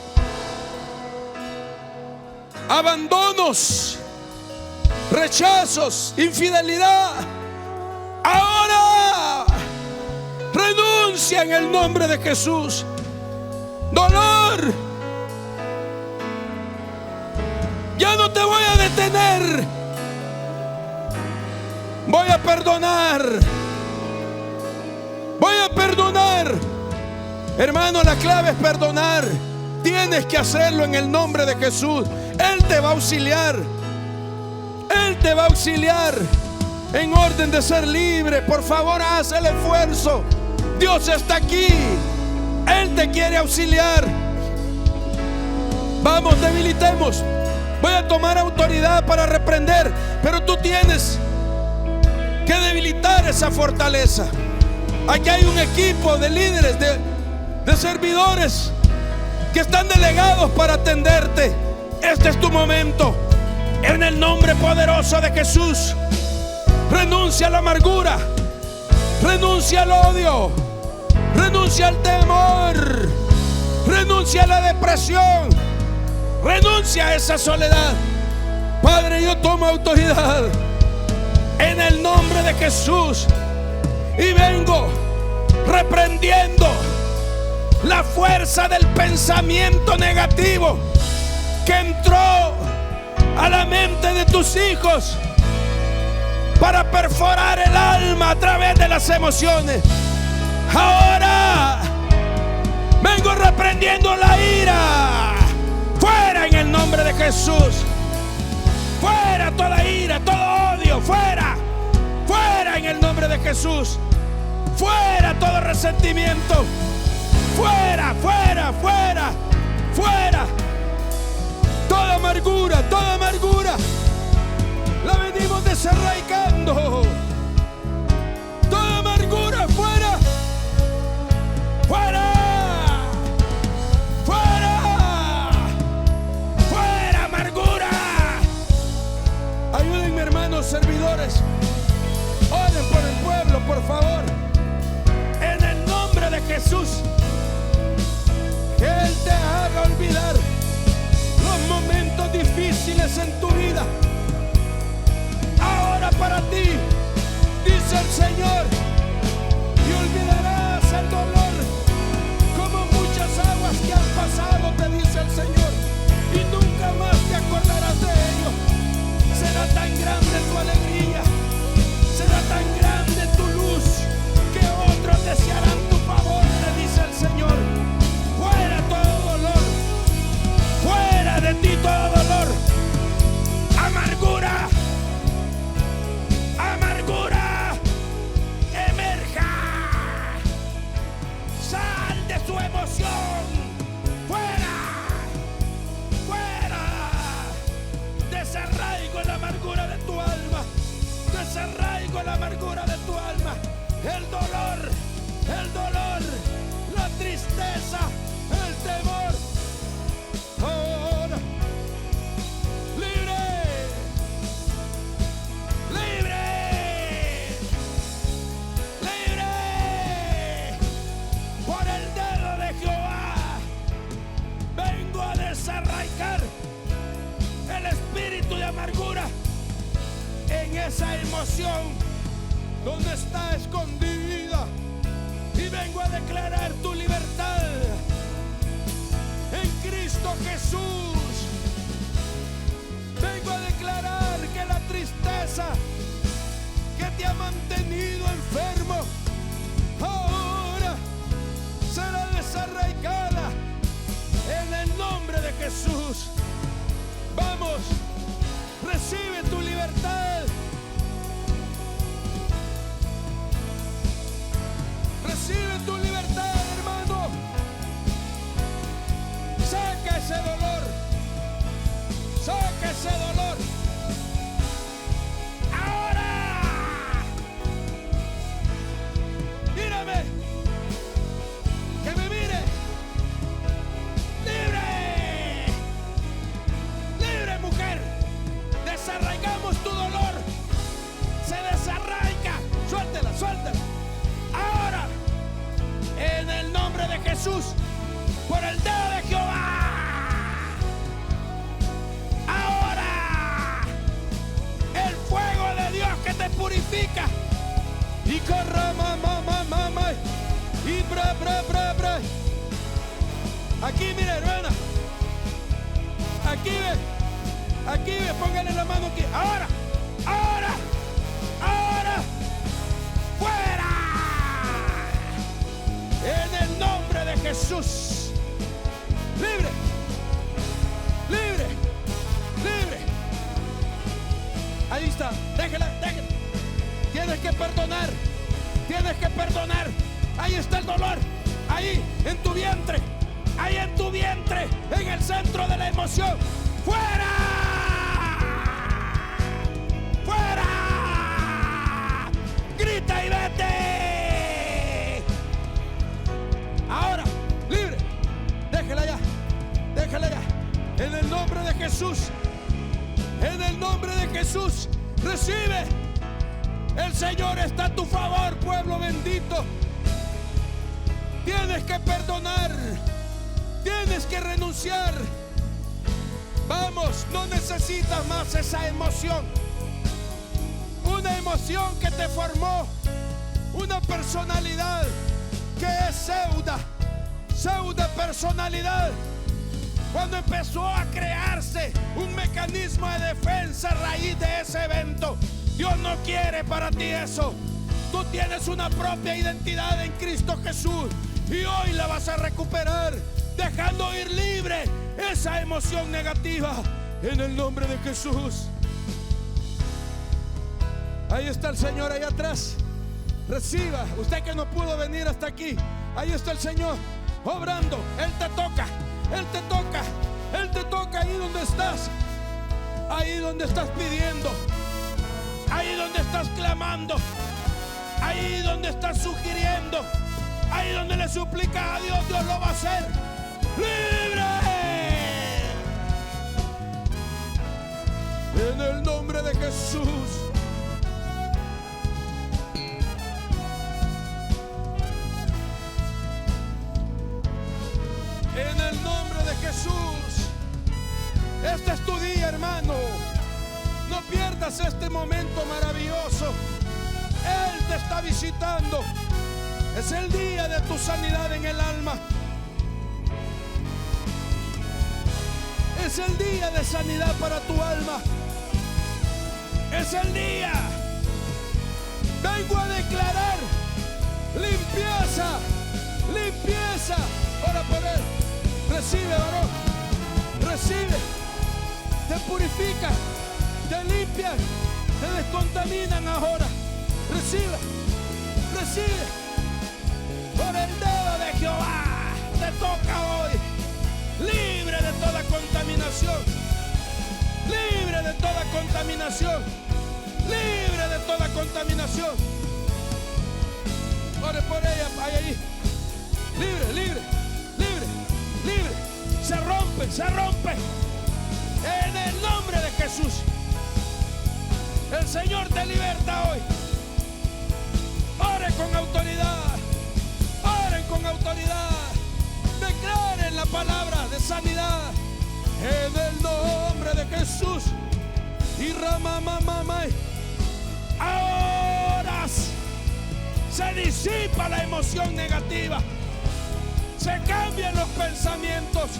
abandonos, rechazos, infidelidad, ahora renuncia en el nombre de Jesús. Dolor, ya no te voy a detener. Voy a perdonar. Voy a perdonar. Hermano, la clave es perdonar. Tienes que hacerlo en el nombre de Jesús. Él te va a auxiliar. Él te va a auxiliar en orden de ser libre. Por favor, haz el esfuerzo. Dios está aquí. Él te quiere auxiliar. Vamos, debilitemos. Voy a tomar autoridad para reprender, pero tú tienes que debilitar esa fortaleza. Aquí hay un equipo de líderes, de servidores que están delegados para atenderte. Este es tu momento. En el nombre poderoso de Jesús, Renuncia a la amargura, renuncia al odio, renuncia al temor, renuncia a la depresión, renuncia a esa soledad. Padre, yo tomo autoridad en el nombre de Jesús y vengo reprendiendo la fuerza del pensamiento negativo que entró a la mente de tus hijos para perforar el alma a través de las emociones. Ahora vengo reprendiendo la ira. Fuera en el nombre de Jesús. Fuera toda ira, todo odio. Fuera. Fuera en el nombre de Jesús. Fuera todo resentimiento. Fuera, fuera, fuera, fuera. Toda amargura, la venimos desarraigando. Toda amargura, fuera, fuera, fuera, fuera amargura. Ayúdenme, hermanos servidores. Oren por el pueblo, por favor. En el nombre de Jesús. Que Él te haga olvidar los momentos difíciles en tu vida. Ahora para ti, dice el Señor, y olvidarás el dolor como muchas aguas que han pasado, te dice el Señor, y nunca más te acordarás de ello. Será tan grande tu alegría, será tan grande tu luz, que otros desearán tu favor, te dice el Señor. Fuera todo dolor, fuera de ti todo dolor, amargura, amargura, emerja, sal de su emoción, fuera, fuera, desarraigo la amargura de tu alma, desarraigo la amargura de tu alma, el dolor, la tristeza, el temor. Ahora, libre, libre, libre, por el dedo de Jehová. Vengo a desarraigar el espíritu de amargura en esa emoción donde está escondida, y vengo a declarar tu libertad en Cristo Jesús. Vengo a declarar que la tristeza que te ha mantenido enfermo ahora será desarraigada en el nombre de Jesús. Vamos, recibe tu libertad. Recibe tu libertad, hermano. Saca ese dolor. Saca ese dolor. Ahora. Mírame. Que me mire. Libre. Libre, mujer. Desarraigamos tu dolor. Se desarraiga. Suéltela, suéltela. Ahora. En el nombre de Jesús. Por el dedo de Jehová. Ahora el fuego de Dios que te purifica. Y corra mamá. Y bra. Aquí mire, hermana. Aquí ve, póngale la mano aquí. Ahora. Fuera. En el nombre de Jesús. Libre. Ahí está. Déjela. Tienes que perdonar. Ahí está el dolor. Ahí, en tu vientre. En el centro de la emoción. ¡Fuera! Grita y vete. Ahora, libre. Déjala ya. En el nombre de Jesús. Recibe El Señor está a tu favor, pueblo bendito. Tienes que perdonar. Tienes que renunciar. Vamos, no necesitas más esa emoción. Una emoción que te formó una personalidad que es pseudo personalidad. Cuando empezó a crearse un mecanismo de defensa a raíz de ese evento, Dios no quiere para ti eso. Tú tienes una propia identidad en Cristo Jesús y hoy la vas a recuperar, dejando ir libre esa emoción negativa en el nombre de Jesús. Ahí está el Señor, ahí atrás. Reciba, usted que no pudo venir hasta aquí, ahí está el Señor obrando. Él te toca, Él te toca, Él te toca ahí donde estás, ahí donde estás pidiendo, ahí donde estás clamando, ahí donde estás sugiriendo, ahí donde le suplicas a Dios, Dios lo va a hacer. ¡Libre! En el nombre de Jesús. En el nombre de Jesús. Este es tu día, hermano. No pierdas este momento maravilloso. Él te está visitando. Es el día de tu sanidad en el alma. Es el día de sanidad para tu alma. Es el día. Vengo a declarar limpieza, limpieza. Ora por él. Recibe, varón. Recibe. Te purifican, te limpian, te descontaminan ahora. Recibe, recibe. Por el dedo de Jehová te toca hoy. Libre de toda contaminación. Libre de toda contaminación. Libre de toda contaminación. Ore por ella, ahí. Libre, libre, libre, libre. Se rompe, se rompe. En el nombre de Jesús. El Señor te liberta hoy. Ore con autoridad. Oren con autoridad. Declaren la palabra de sanidad. En el nombre de Jesús. Y ramamamamay. Ahora se disipa la emoción negativa. Se cambian los pensamientos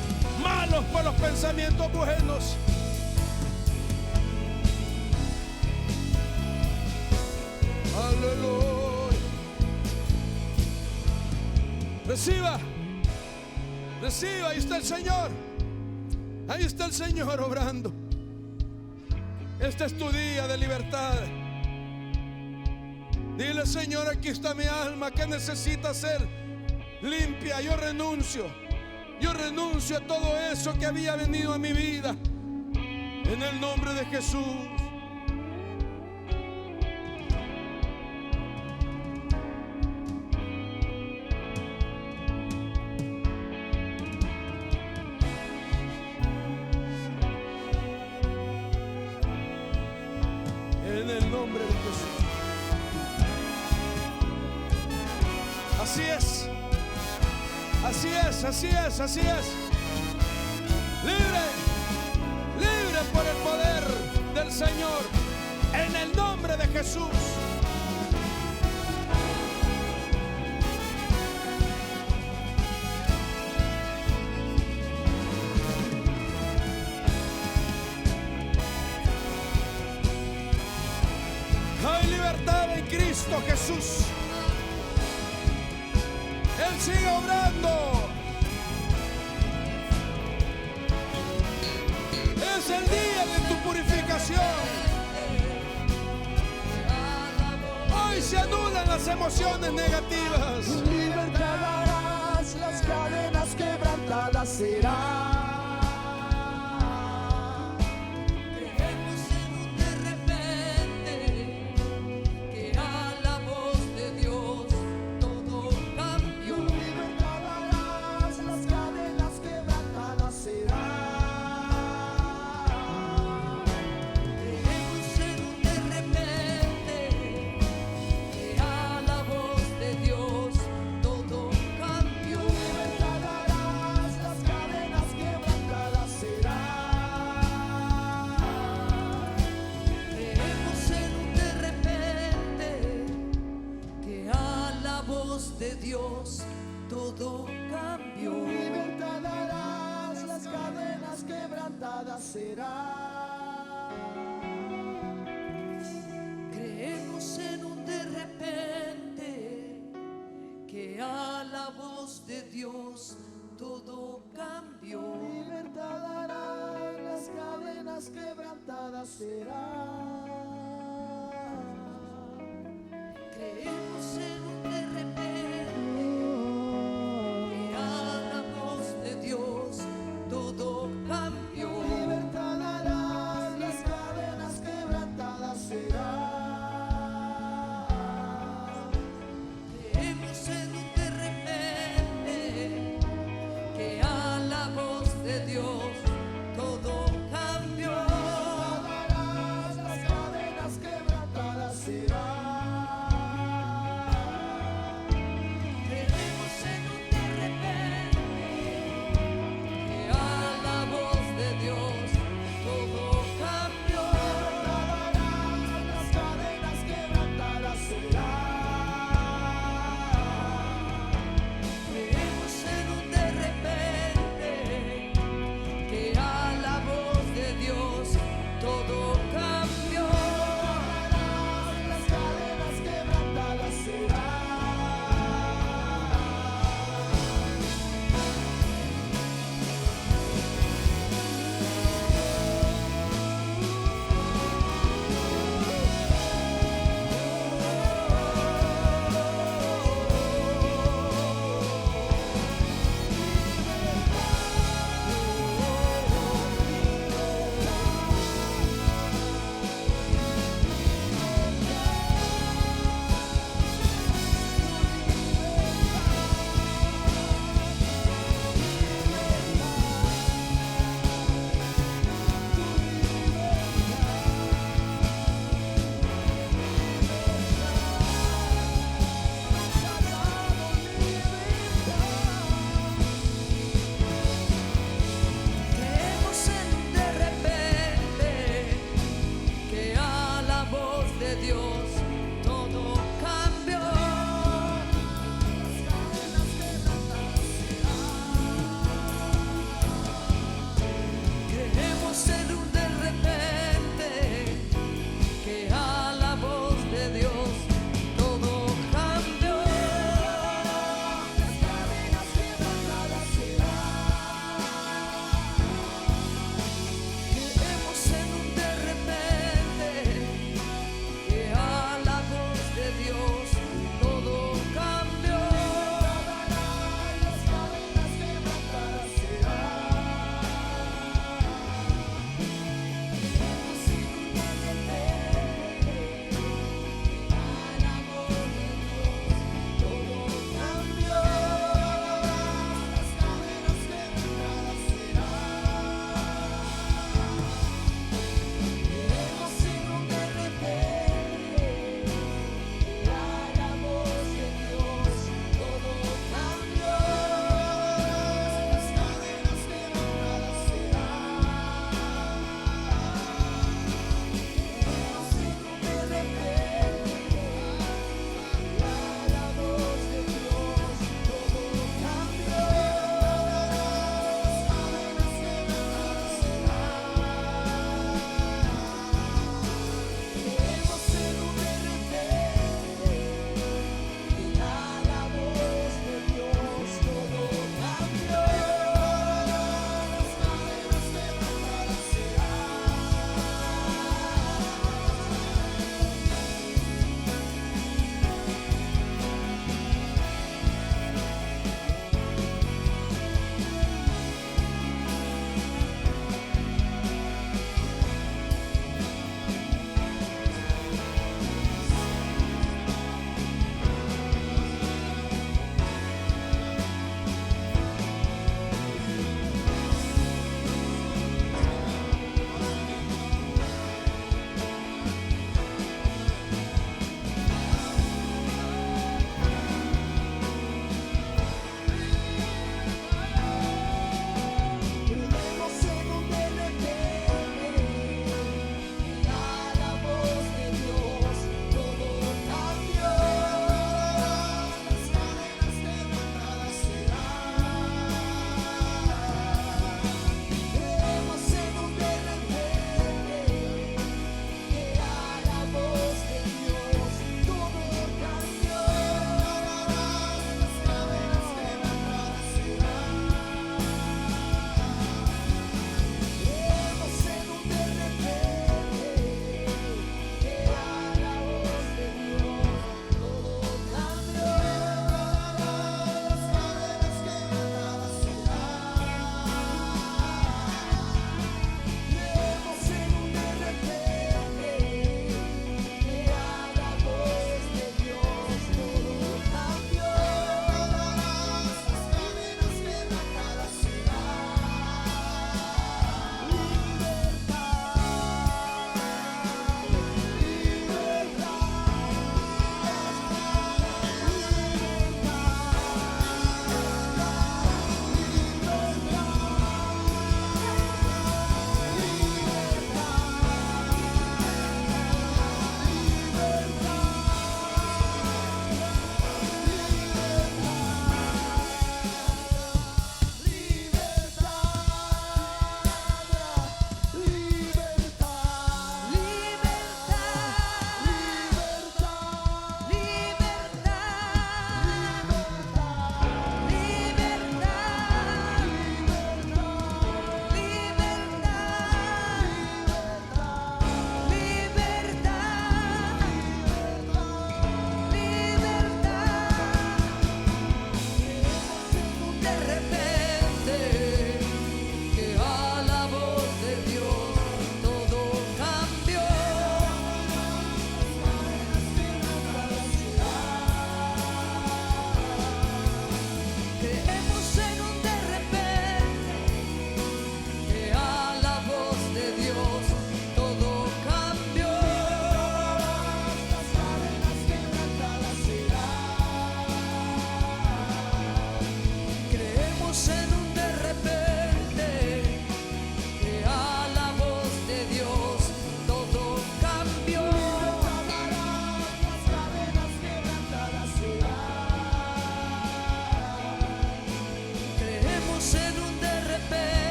malos por los pensamientos buenos. Aleluya. Reciba. Reciba. Ahí está el Señor. Ahí está el Señor obrando. Este es tu día de libertad. Dile, Señor, aquí está mi alma que necesita ser limpia. Yo renuncio a todo eso que había venido a mi vida. En el nombre de Jesús. En el nombre de Jesús. Así es. Así es, así es, así es. Libre, libre por el poder del Señor. En el nombre de Jesús. Hay libertad en Cristo Jesús. Él sigue obrando. Es el día de tu purificación. Hoy se anulan las emociones negativas. Libertad darás, las cadenas quebrantadas serán. de Dios todo cambió. Libertad darás, las cadenas quebrantadas serán. Creemos en un de repente, que a la voz de Dios todo cambió. Libertad darás, las cadenas quebrantadas serán. Creemos en un de repente, que a la voz de Dios todo cambió. Libertad darás, las cadenas quebrantadas serán. Creemos en un de repente, que a la voz de Dios todo cambió. Darás, las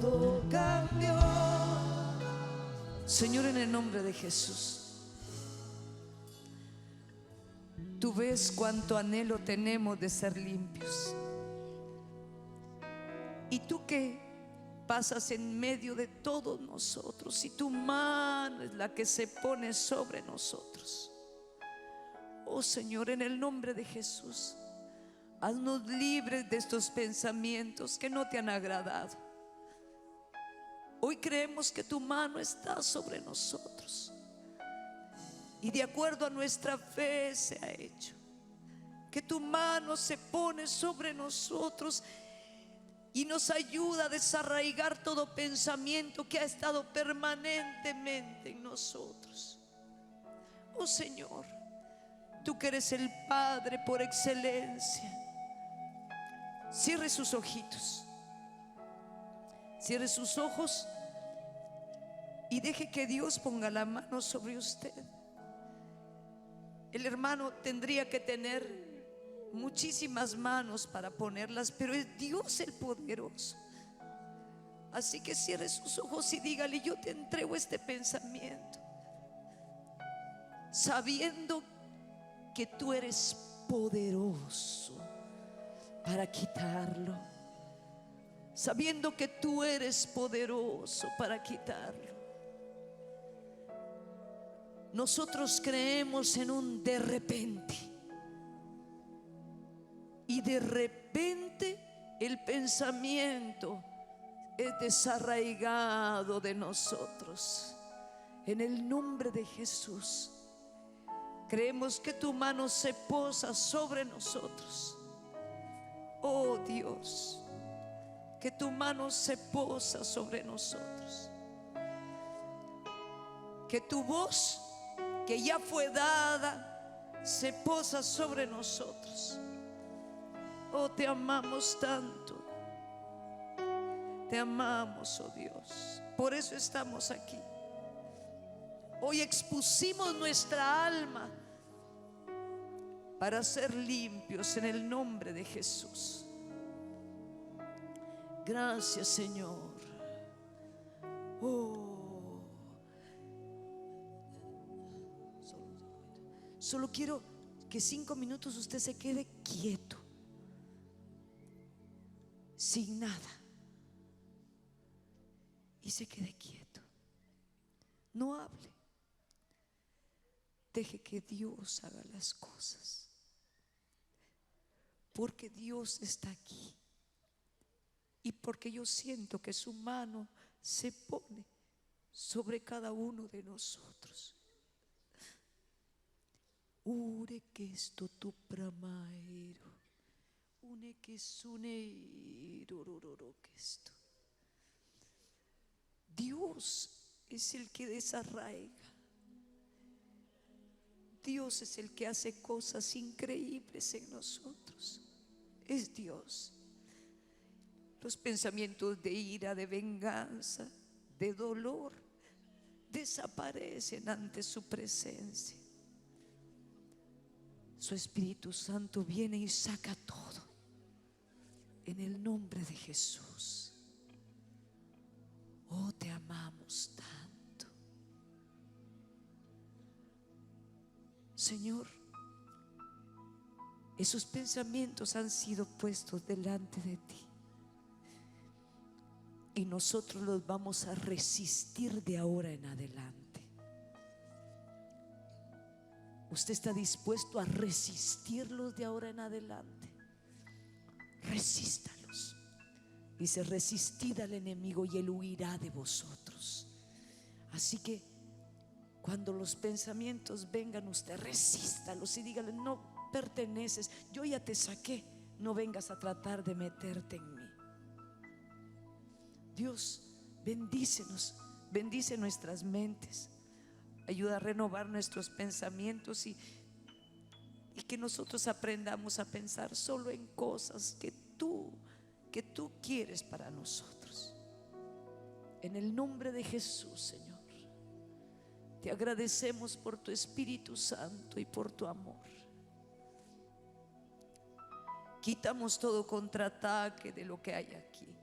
todo cambió. Señor, en el nombre de Jesús, tú ves cuánto anhelo tenemos de ser limpios. Y tú que pasas en medio de todos nosotros, y tu mano es la que se pone sobre nosotros. Oh Señor, en el nombre de Jesús, haznos libres de estos pensamientos que no te han agradado. Hoy creemos que tu mano está sobre nosotros, y de acuerdo a nuestra fe se ha hecho. Que tu mano se pone sobre nosotros y nos ayuda a desarraigar todo pensamiento que ha estado permanentemente en nosotros. Oh Señor, tú que eres el Padre por excelencia, cierre sus ojitos, cierre sus ojos y deje que Dios ponga la mano sobre usted. El hermano tendría que tener muchísimas manos para ponerlas, pero es Dios el poderoso. Así que cierre sus ojos y dígale: yo te entrego este pensamiento, sabiendo que tú eres poderoso para quitarlo, sabiendo que tú eres poderoso para quitarlo. Nosotros creemos en un de repente, y de repente el pensamiento es desarraigado de nosotros. En el nombre de Jesús, creemos que tu mano se posa sobre nosotros. Oh Dios, que tu mano se posa sobre nosotros. Que tu voz, que ya fue dada, se posa sobre nosotros. Oh, te amamos tanto. Te amamos, oh Dios. Por eso estamos aquí. Hoy expusimos nuestra alma para ser limpios en el nombre de Jesús. Gracias, Señor. Oh, solo quiero que 5 minutos usted se quede quieto, sin nada, y se quede quieto. No hable. Deje que Dios haga las cosas, porque Dios está aquí y porque yo siento que su mano se pone sobre cada uno de nosotros. Ure que esto tu pramaero, une que suneiro que esto. Dios es el que desarraiga. Dios es el que hace cosas increíbles en nosotros. Es Dios. Los pensamientos de ira, de venganza, de dolor, desaparecen ante su presencia. Su Espíritu Santo viene y saca todo en el nombre de Jesús. Oh, te amamos tanto, Señor. Esos pensamientos han sido puestos delante de ti, y nosotros los vamos a resistir de ahora en adelante. ¿Usted está dispuesto a resistirlos de ahora en adelante? Resístalos. Dice: resistid al enemigo y él huirá de vosotros. Así que cuando los pensamientos vengan, usted resístalos y dígale: no perteneces, yo ya te saqué, no vengas a tratar de meterte en mí. Dios, bendícenos, bendice nuestras mentes, ayuda a renovar nuestros pensamientos y que nosotros aprendamos a pensar solo en cosas que tú quieres para nosotros. En el nombre de Jesús, Señor, te agradecemos por tu Espíritu Santo y por tu amor. Quitamos todo contraataque de lo que hay aquí.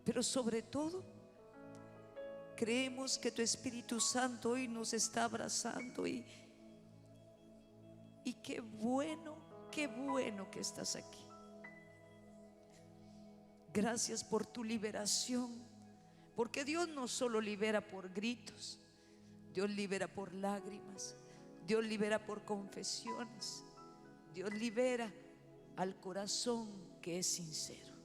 Pero sobre todo, creemos que tu Espíritu Santo hoy nos está abrazando y qué bueno que estás aquí. Gracias por tu liberación, porque Dios no solo libera por gritos, Dios libera por lágrimas, Dios libera por confesiones, Dios libera al corazón que es sincero.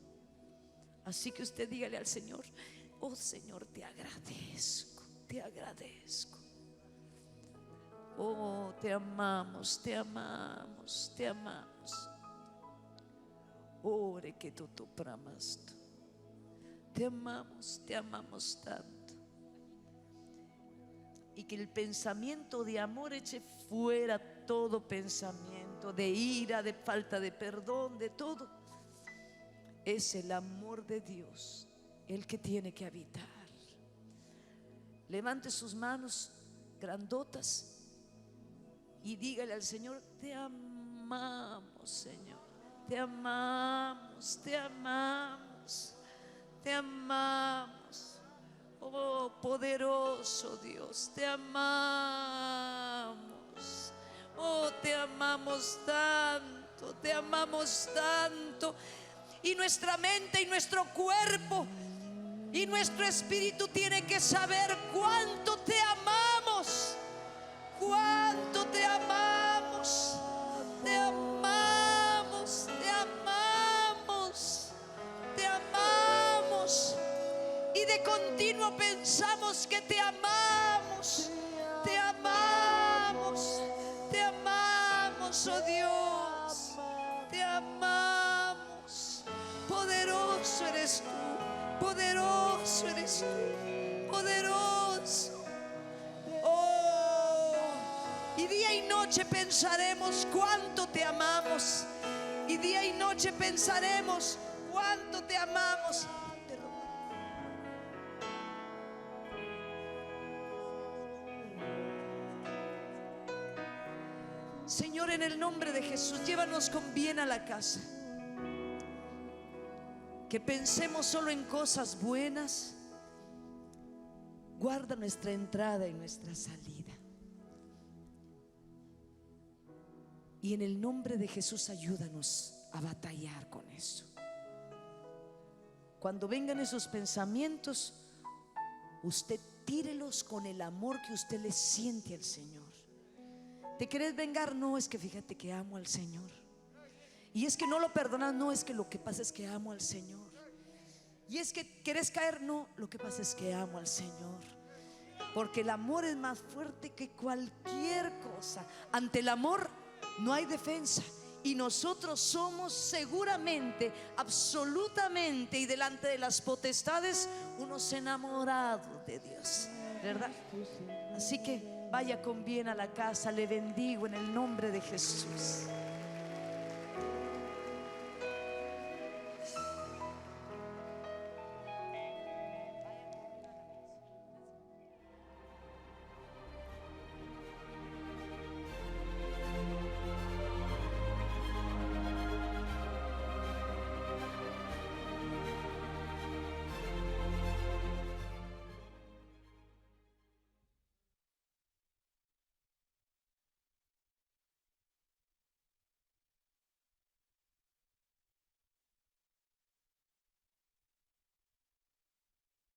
Así que usted dígale al Señor: oh Señor, te agradezco, te agradezco. Oh, te amamos, te amamos, te amamos. Ore que tú pramasto. Te amamos tanto. Y que el pensamiento de amor eche fuera todo pensamiento de ira, de falta de perdón, de todo. Es el amor de Dios el que tiene que habitar. Levante sus manos grandotas y dígale al Señor: te amamos, Señor. Te amamos, te amamos, te amamos. Oh, poderoso Dios, te amamos. Oh, te amamos tanto, te amamos tanto. Y nuestra mente y nuestro cuerpo y nuestro espíritu tiene que saber cuánto te amamos, cuánto te amamos, te amamos, te amamos, te amamos. Y de continuo pensamos que te amamos, te amamos, te amamos, oh Dios, te amamos. Poderoso eres tú, poderoso eres tú, poderoso. Oh, y día y noche pensaremos cuánto te amamos, y día y noche pensaremos cuánto te amamos. Señor, en el nombre de Jesús, llévanos con bien a la casa. Que pensemos solo en cosas buenas. Guarda nuestra entrada y nuestra salida. Y en el nombre de Jesús, ayúdanos a batallar con eso. Cuando vengan esos pensamientos, usted tírelos con el amor que usted le siente al Señor. ¿Te querés vengar? No, es que fíjate que amo al Señor. Y es que no lo perdonas, no, es que lo que pasa es que amo al Señor. Y es que querés caer, no, lo que pasa es que amo al Señor. Porque el amor es más fuerte que cualquier cosa. Ante el amor no hay defensa. Y nosotros somos seguramente, absolutamente, y delante de las potestades, unos enamorados de Dios, ¿verdad? Así que vaya con bien a la casa. Le bendigo en el nombre de Jesús.